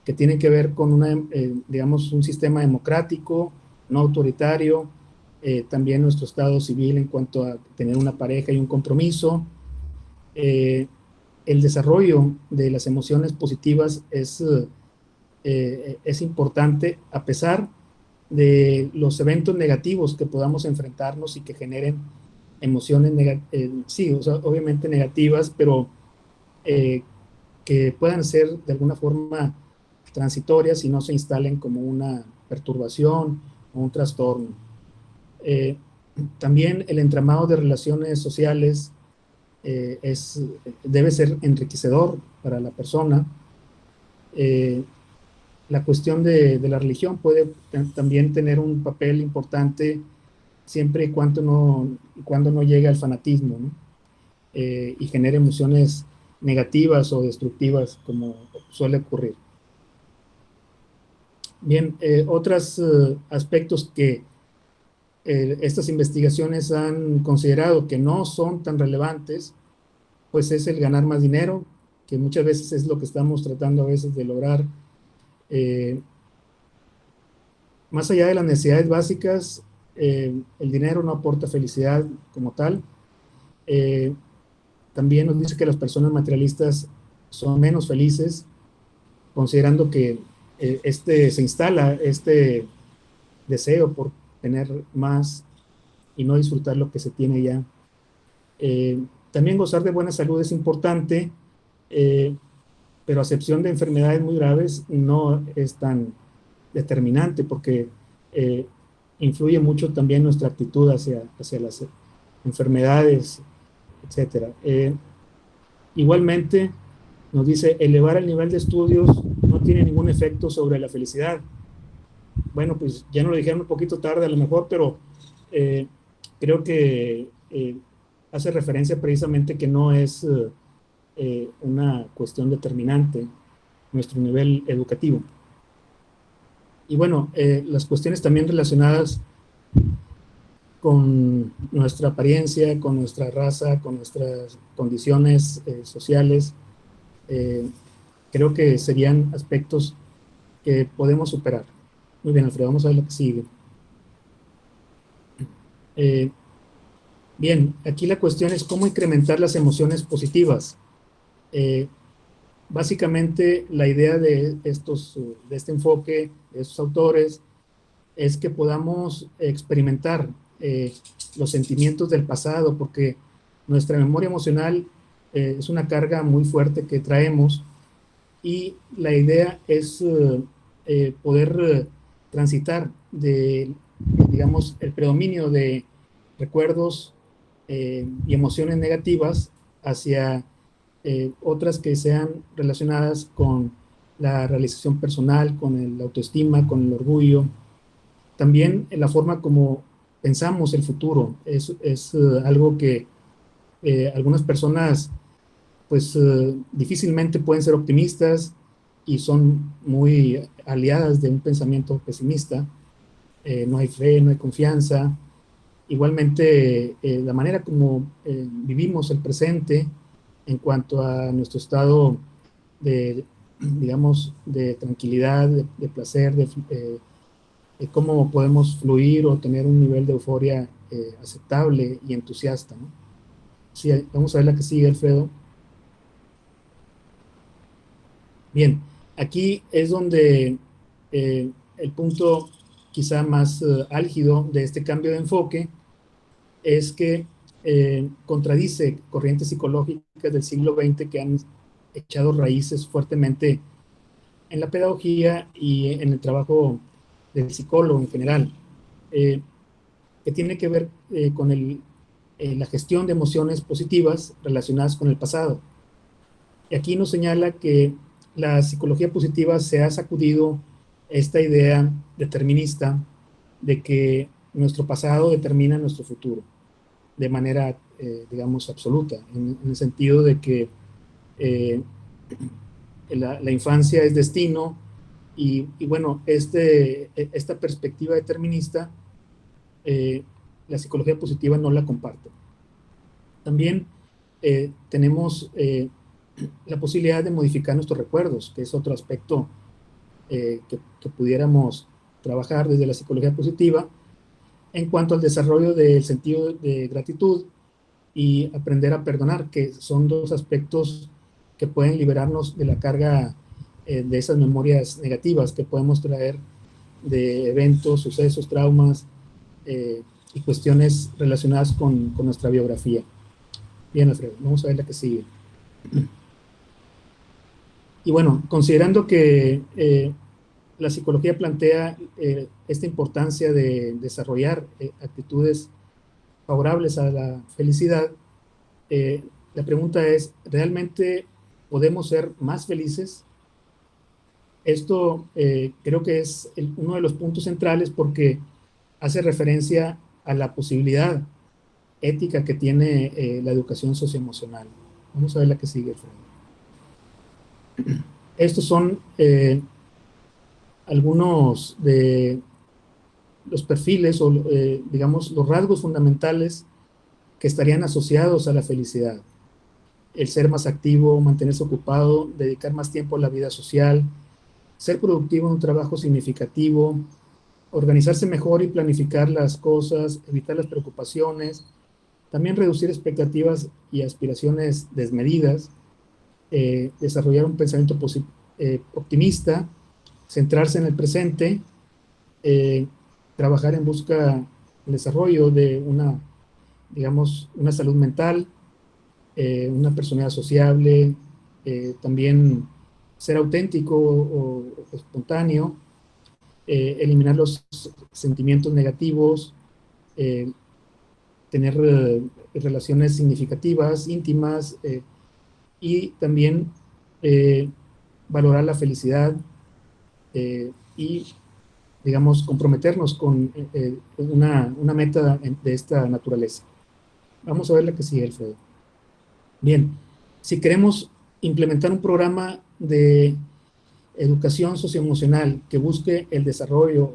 que tienen que ver con digamos, un sistema democrático, no autoritario, también nuestro estado civil en cuanto a tener una pareja y un compromiso. El desarrollo de las emociones positivas es importante a pesar de los eventos negativos que podamos enfrentarnos y que generen emociones, sí, o sea, obviamente negativas, pero que puedan ser de alguna forma transitorias y no se instalen como una perturbación o un trastorno. También el entramado de relaciones sociales debe ser enriquecedor para la persona. la cuestión de la religión puede también tener un papel importante siempre y cuando no llegue al fanatismo, ¿no? Y genere emociones negativas o destructivas, como suele ocurrir. Bien, otros aspectos que estas investigaciones han considerado que no son tan relevantes, pues es el ganar más dinero, que muchas veces es lo que estamos tratando a veces de lograr. Más allá de las necesidades básicas, el dinero no aporta felicidad como tal. También nos dice que las personas materialistas son menos felices, considerando que se instala este deseo por tener más y no disfrutar lo que se tiene ya. También gozar de buena salud es importante, pero a excepción de enfermedades muy graves no es tan determinante, porque influye mucho también nuestra actitud hacia las enfermedades, etc. Igualmente, nos dice, elevar el nivel de estudios no tiene ningún efecto sobre la felicidad. Bueno, pues ya nos lo dijeron un poquito tarde a lo mejor, pero creo que hace referencia precisamente que no es una cuestión determinante nuestro nivel educativo. Y bueno, las cuestiones también relacionadas con nuestra apariencia, con nuestra raza, con nuestras condiciones sociales, creo que serían aspectos que podemos superar. Muy bien, Alfredo, vamos a ver lo que sigue. Bien, aquí la cuestión es cómo incrementar las emociones positivas. Básicamente, la idea de este enfoque, de estos autores, es que podamos experimentar los sentimientos del pasado, porque nuestra memoria emocional es una carga muy fuerte que traemos, y la idea es poder transitar digamos, el predominio de recuerdos y emociones negativas hacia otras que sean relacionadas con la realización personal, con el autoestima, con el orgullo. También en la forma como pensamos el futuro es algo que algunas personas pues difícilmente pueden ser optimistas y son muy aliadas de un pensamiento pesimista. No hay fe, no hay confianza. Igualmente, la manera como vivimos el presente en cuanto a nuestro estado de, digamos, de tranquilidad, de placer, de cómo podemos fluir o tener un nivel de euforia aceptable y entusiasta, ¿no? Sí, vamos a ver la que sigue, Alfredo. Bien, aquí es donde el punto quizá más álgido de este cambio de enfoque es que contradice corrientes psicológicas del siglo XX que han echado raíces fuertemente en la pedagogía y en el trabajo del psicólogo en general, que tiene que ver con la gestión de emociones positivas relacionadas con el pasado. Y aquí nos señala que la psicología positiva se ha sacudido esta idea determinista de que nuestro pasado determina nuestro futuro de manera, digamos, absoluta, en el sentido de que la infancia es destino y bueno, esta perspectiva determinista, la psicología positiva no la comparte. También tenemos la posibilidad de modificar nuestros recuerdos, que es otro aspecto que pudiéramos trabajar desde la psicología positiva en cuanto al desarrollo del sentido de gratitud y aprender a perdonar, que son dos aspectos que pueden liberarnos de la carga de esas memorias negativas que podemos traer de eventos, sucesos, traumas y cuestiones relacionadas con nuestra biografía. Bien, Alfredo, vamos a ver la que sigue. Y bueno, considerando que la psicología plantea esta importancia de desarrollar actitudes favorables a la felicidad, la pregunta es, ¿realmente podemos ser más felices? Esto creo que es uno de los puntos centrales porque hace referencia a la posibilidad ética que tiene la educación socioemocional. Vamos a ver la que sigue, Fred. Estos son algunos de los perfiles o, digamos, los rasgos fundamentales que estarían asociados a la felicidad. El ser más activo, mantenerse ocupado, dedicar más tiempo a la vida social, ser productivo en un trabajo significativo, organizarse mejor y planificar las cosas, evitar las preocupaciones, también reducir expectativas y aspiraciones desmedidas, desarrollar un pensamiento optimista, centrarse en el presente, eh, trabajar en busca del desarrollo de una, digamos, una salud mental, una personalidad sociable, también ser auténtico o espontáneo, eliminar los sentimientos negativos, eh, tener relaciones significativas, íntimas, y también eh, valorar la felicidad y, digamos, comprometernos con una meta de esta naturaleza. Vamos a ver la que sigue, Alfredo. Bien, si queremos implementar un programa de educación socioemocional que busque el desarrollo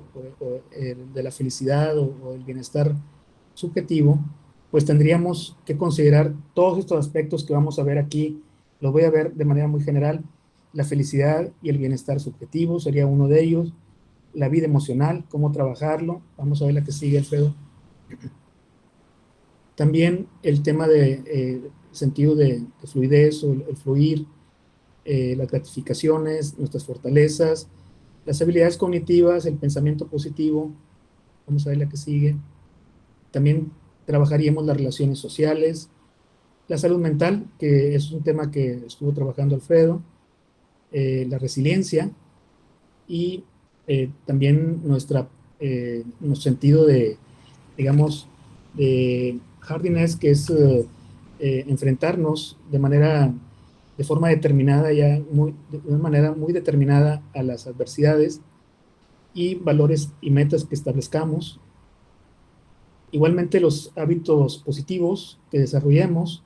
de la felicidad o el bienestar subjetivo, pues tendríamos que considerar todos estos aspectos que vamos a ver aquí. Los voy a ver de manera muy general. La felicidad y el bienestar subjetivo sería uno de ellos. La vida emocional, cómo trabajarlo. Vamos a ver la que sigue, Alfredo. También el tema de sentido de fluidez o el fluir, las gratificaciones, nuestras fortalezas, las habilidades cognitivas, el pensamiento positivo. Vamos a ver la que sigue. También trabajaríamos las relaciones sociales, la salud mental, que es un tema que estuvo trabajando Alfredo, la resiliencia y también nuestro sentido de, digamos, de hardiness, que es enfrentarnos de forma determinada, de una manera muy determinada a las adversidades y valores y metas que establezcamos. Igualmente los hábitos positivos que desarrollemos,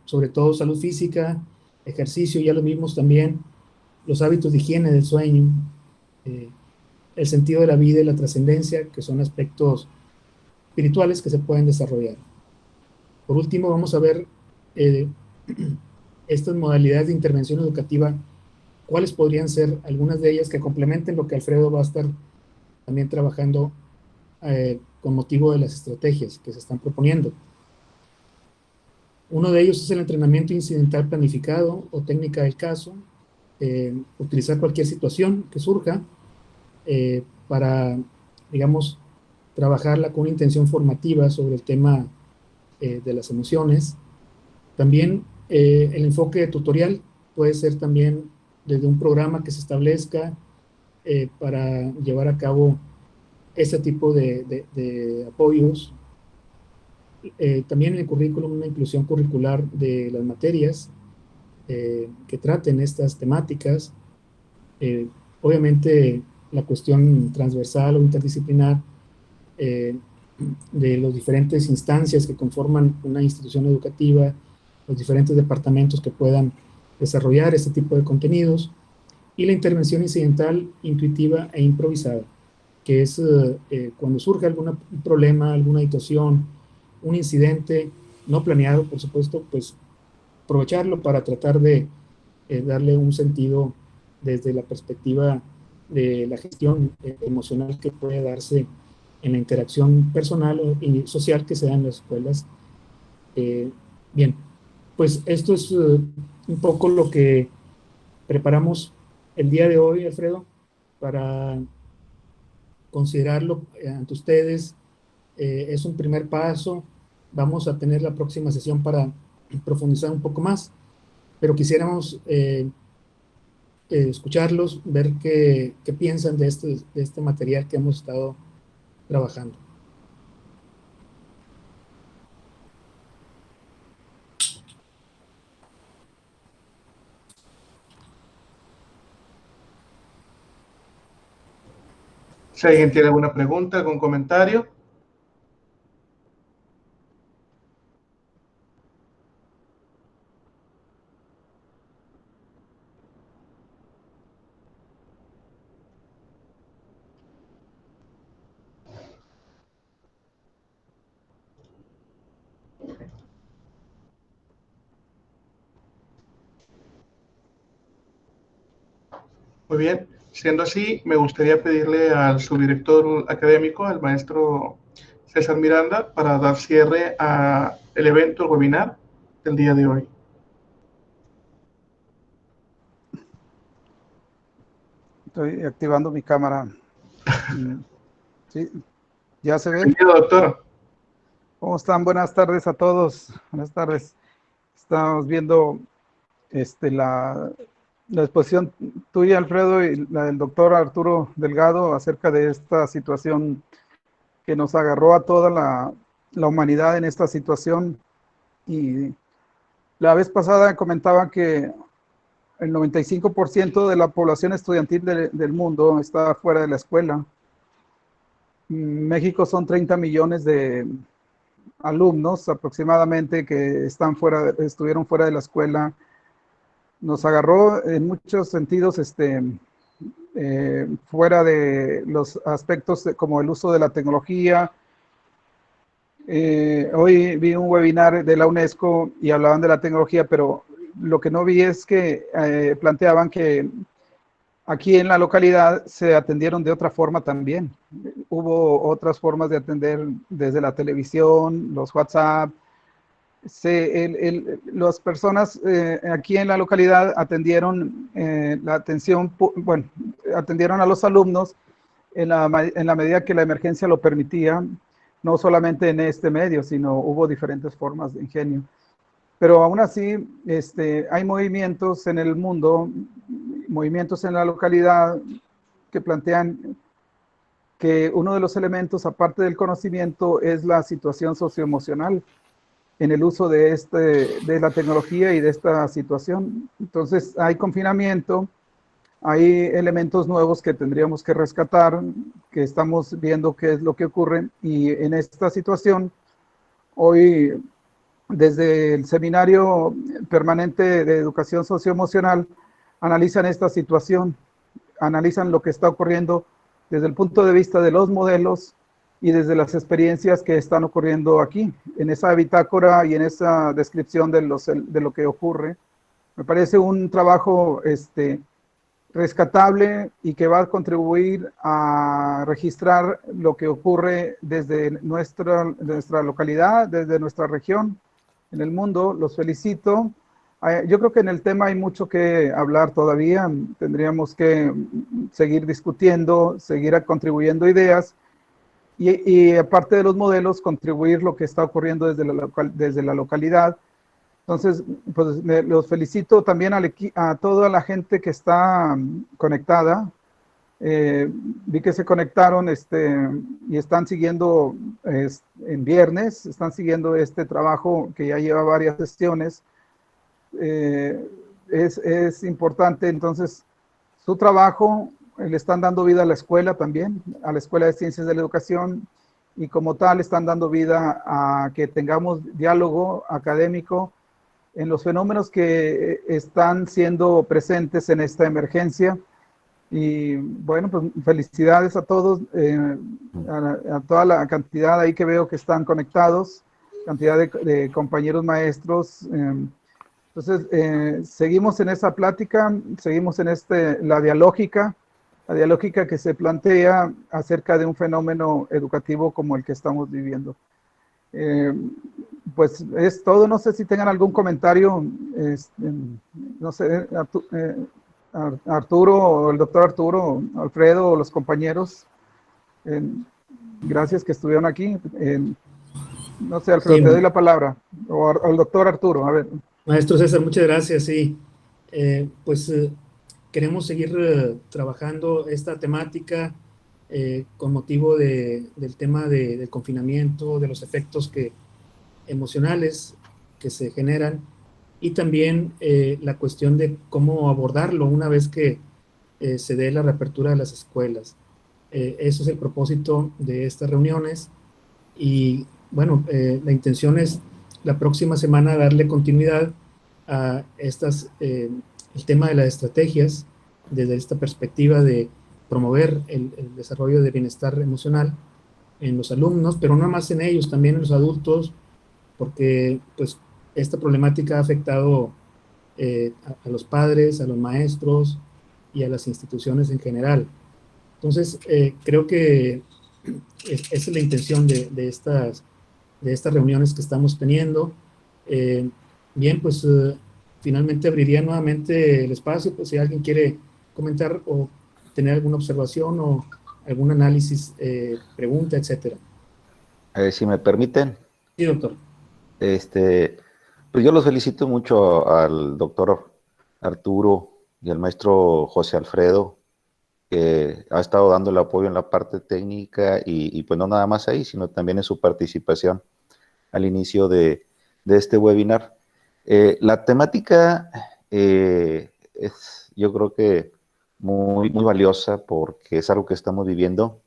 sobre todo salud física, ejercicio, ya lo vimos también, los hábitos de higiene del sueño, eh, el sentido de la vida y la trascendencia, que son aspectos espirituales que se pueden desarrollar. Por último, vamos a ver eh, estas modalidades de intervención educativa, cuáles podrían ser algunas de ellas que complementen lo que Alfredo va a estar también trabajando con motivo de las estrategias que se están proponiendo. Uno de ellos es el entrenamiento incidental planificado o técnica del caso, utilizar cualquier situación que surja para, digamos, trabajarla con una intención formativa sobre el tema de las emociones. También el enfoque tutorial puede ser también desde un programa que se establezca para llevar a cabo ese tipo de apoyos. También en el currículum una inclusión curricular de las materias que traten estas temáticas. Eh, Obviamente la cuestión transversal o interdisciplinar eh, de las diferentes instancias que conforman una institución educativa, los diferentes departamentos que puedan desarrollar este tipo de contenidos, y la intervención incidental, intuitiva e improvisada, que es cuando surge algún problema, alguna situación, un incidente no planeado, por supuesto, pues aprovecharlo para tratar de darle un sentido desde la perspectiva de la gestión emocional que puede darse en la interacción personal y social que se da en las escuelas. Eh, Bien, pues esto es un poco lo que preparamos el día de hoy, Alfredo, para considerarlo ante ustedes. Es un primer paso. Vamos a tener la próxima sesión para profundizar un poco más, pero quisiéramos escucharlos, ver qué piensan de este material que hemos estado trabajando. Si alguien tiene alguna pregunta, algún comentario. Muy bien, siendo así, me gustaría pedirle al subdirector académico, al maestro César Miranda, para dar cierre al evento, el webinar del día de hoy. Estoy activando mi cámara. Sí, ¿ya se ve? Bienvenido, doctor. ¿Cómo están? Buenas tardes a todos. Buenas tardes. Estamos viendo la exposición tuya, Alfredo, y la del doctor Arturo Delgado acerca de esta situación que nos agarró a toda la humanidad en esta situación. Y la vez pasada comentaba que el 95% de la población estudiantil del mundo está fuera de la escuela. En México son 30 millones de alumnos aproximadamente que estuvieron fuera de la escuela. Nos agarró en muchos sentidos fuera de los aspectos como el uso de la tecnología. Hoy vi un webinar de la UNESCO y hablaban de la tecnología, pero lo que no vi es que planteaban que aquí en la localidad se atendieron de otra forma también. Hubo otras formas de atender desde la televisión, los WhatsApp. Las personas aquí en la localidad atendieron atendieron a los alumnos en la medida que la emergencia lo permitía, no solamente en este medio, sino hubo diferentes formas de ingenio. Pero aún así, hay movimientos en el mundo, movimientos en la localidad que plantean que uno de los elementos, aparte del conocimiento, es la situación socioemocional en el uso de la tecnología y de esta situación. Entonces, hay confinamiento, hay elementos nuevos que tendríamos que rescatar, que estamos viendo qué es lo que ocurre, y en esta situación, hoy, desde el Seminario Permanente de Educación Socioemocional, analizan esta situación, analizan lo que está ocurriendo desde el punto de vista de los modelos y desde las experiencias que están ocurriendo aquí, en esa bitácora y en esa descripción de lo que ocurre. Me parece un trabajo rescatable y que va a contribuir a registrar lo que ocurre desde nuestra localidad, desde nuestra región, en el mundo. Los felicito. Yo creo que en el tema hay mucho que hablar todavía. Tendríamos que seguir discutiendo, seguir contribuyendo ideas y aparte de los modelos, contribuir lo que está ocurriendo desde la localidad. Entonces, pues los felicito también a toda la gente que está conectada. Vi que se conectaron y están siguiendo en viernes, están siguiendo este trabajo que ya lleva varias sesiones. Es importante, entonces, su trabajo, le están dando vida a la escuela también, a la Escuela de Ciencias de la Educación, y como tal están dando vida a que tengamos diálogo académico en los fenómenos que están siendo presentes en esta emergencia. Y bueno, pues felicidades a todos, a toda la cantidad ahí que veo que están conectados, cantidad de compañeros maestros. Entonces, seguimos en esa plática, seguimos en la dialógica que se plantea acerca de un fenómeno educativo como el que estamos viviendo. Pues es todo. No sé si tengan algún comentario, no sé, Arturo, o el doctor Arturo, Alfredo, o los compañeros. Gracias que estuvieron aquí. No sé, Alfredo, sí, te doy la palabra. O al doctor Arturo, a ver. Maestro César, muchas gracias, sí. Queremos seguir trabajando esta temática con motivo del tema del confinamiento, de los efectos emocionales que se generan, y también la cuestión de cómo abordarlo una vez que se dé la reapertura de las escuelas. Eso es el propósito de estas reuniones y bueno, la intención es la próxima semana darle continuidad a el tema de las estrategias desde esta perspectiva de promover el desarrollo de bienestar emocional en los alumnos, pero no más en ellos, también en los adultos, porque pues esta problemática ha afectado a los padres, a los maestros y a las instituciones en general. Entonces, creo que esa es la intención de estas reuniones que estamos teniendo. Eh, bien, pues finalmente abriría nuevamente el espacio, pues si alguien quiere comentar o tener alguna observación o algún análisis, pregunta, etcétera. Si me permiten, Sí, doctor. este, pues yo los felicito mucho al doctor Arturo y al maestro José Alfredo, que ha estado dando el apoyo en la parte técnica y pues no nada más ahí, sino también en su participación al inicio de este webinar. La temática es, yo creo que muy valiosa porque es algo que estamos viviendo.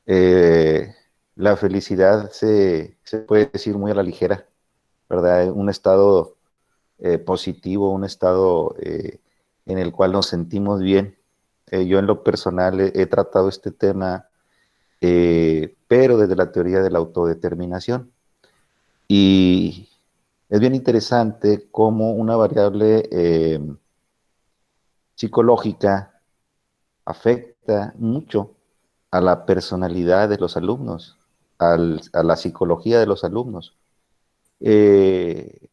Eh, la felicidad se puede decir muy a la ligera, ¿verdad? Un estado positivo, un estado en el cual nos sentimos bien. Yo en lo personal he tratado este tema, pero desde la teoría de la autodeterminación. Y es bien interesante cómo una variable psicológica afecta mucho a la personalidad de los alumnos, a la psicología de los alumnos. Eh,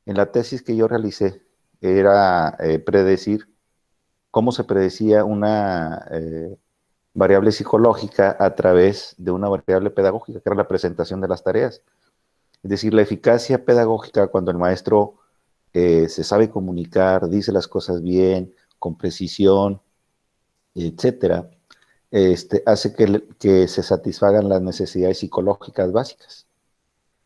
en la tesis que yo realicé era predecir cómo se predecía una variable psicológica a través de una variable pedagógica, que era la presentación de las tareas. Es decir, la eficacia pedagógica cuando el maestro se sabe comunicar, dice las cosas bien, con precisión, etcétera, hace que se satisfagan las necesidades psicológicas básicas.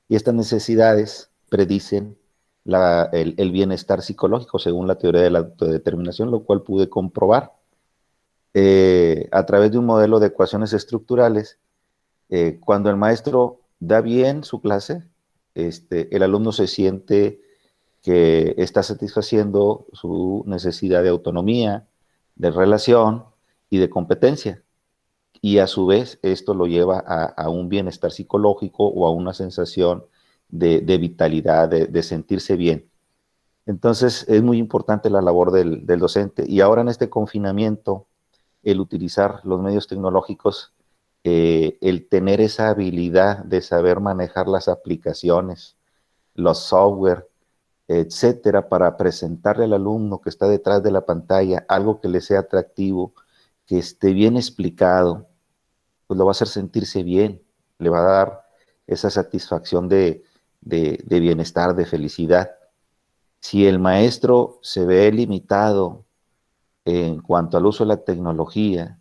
Y estas necesidades predicen el bienestar psicológico según la teoría de la autodeterminación, lo cual pude comprobar a través de un modelo de ecuaciones estructurales. Cuando el maestro da bien su clase, el alumno se siente que está satisfaciendo su necesidad de autonomía, de relación y de competencia. Y a su vez esto lo lleva a un bienestar psicológico o a una sensación de vitalidad, de sentirse bien. Entonces es muy importante la labor del docente. Y ahora en este confinamiento, el utilizar los medios tecnológicos, el tener esa habilidad de saber manejar las aplicaciones, los software, etcétera, para presentarle al alumno que está detrás de la pantalla algo que le sea atractivo, que esté bien explicado, pues lo va a hacer sentirse bien, le va a dar esa satisfacción de bienestar, de felicidad. Si el maestro se ve limitado en cuanto al uso de la tecnología,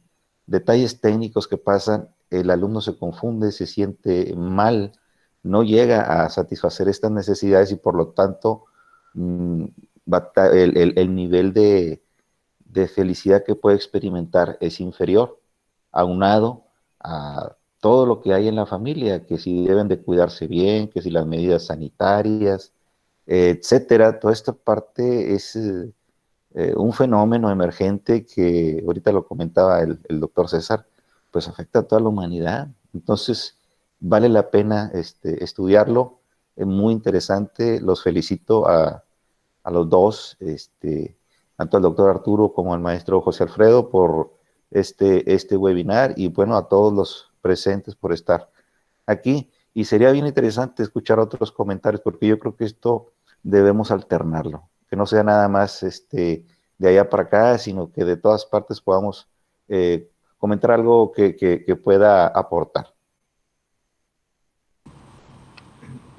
detalles técnicos que pasan, el alumno se confunde, se siente mal, no llega a satisfacer estas necesidades y por lo tanto el nivel de felicidad que puede experimentar es inferior, aunado a todo lo que hay en la familia, que si deben de cuidarse bien, que si las medidas sanitarias, etcétera. Toda esta parte es un fenómeno emergente que ahorita lo comentaba el doctor César, pues afecta a toda la humanidad. Entonces, vale la pena estudiarlo, es muy interesante, los felicito a los dos, tanto al doctor Arturo como al maestro José Alfredo por este webinar y bueno, a todos los presentes por estar aquí. Y sería bien interesante escuchar otros comentarios porque yo creo que esto debemos alternarlo, que no sea nada más de allá para acá, sino que de todas partes podamos comentar algo que pueda aportar.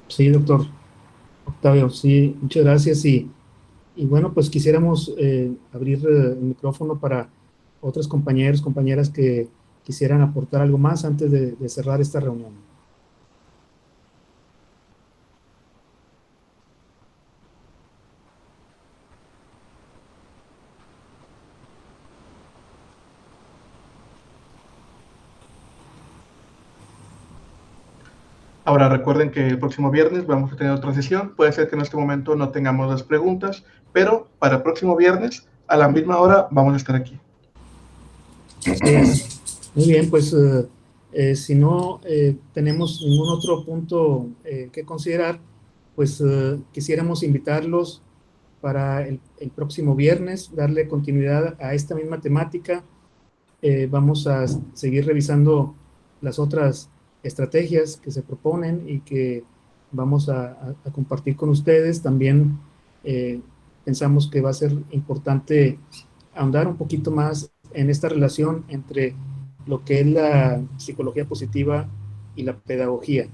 Sí, doctor Octavio, sí, muchas gracias. Y bueno, pues quisiéramos abrir el micrófono para otros compañeros, compañeras que quisieran aportar algo más antes de cerrar esta reunión. Ahora recuerden que el próximo viernes vamos a tener otra sesión. Puede ser que en este momento no tengamos las preguntas, pero para el próximo viernes a la misma hora vamos a estar aquí. Muy bien, pues si no tenemos ningún otro punto que considerar, pues quisiéramos invitarlos para el próximo viernes, darle continuidad a esta misma temática. Vamos a seguir revisando las otras estrategias que se proponen y que vamos a compartir con ustedes. También pensamos que va a ser importante ahondar un poquito más en esta relación entre lo que es la psicología positiva y la pedagogía,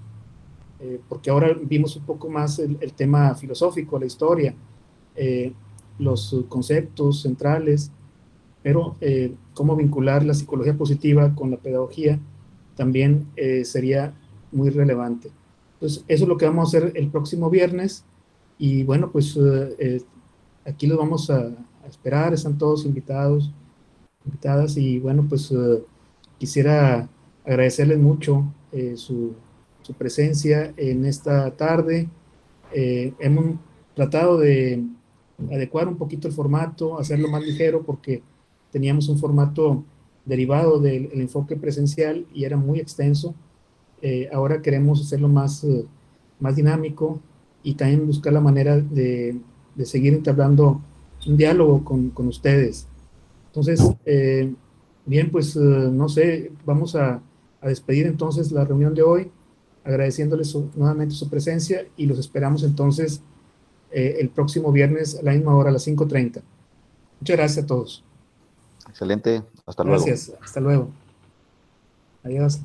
porque ahora vimos un poco más el tema filosófico, la historia, los conceptos centrales, pero cómo vincular la psicología positiva con la pedagogía también sería muy relevante. Entonces, eso es lo que vamos a hacer el próximo viernes, y bueno, pues aquí los vamos a esperar, están todos invitadas, y bueno, pues quisiera agradecerles mucho su presencia en esta tarde. Hemos tratado de adecuar un poquito el formato, hacerlo más ligero, porque teníamos un formato derivado del enfoque presencial y era muy extenso. Ahora queremos hacerlo más dinámico, y también buscar la manera de seguir entablando un diálogo con ustedes. Entonces, bien, pues no sé, vamos a despedir entonces la reunión de hoy, agradeciéndoles nuevamente su presencia, y los esperamos entonces el próximo viernes a la misma hora, a las 5:30. Muchas gracias a todos. Excelente, hasta luego. Gracias, hasta luego. Adiós.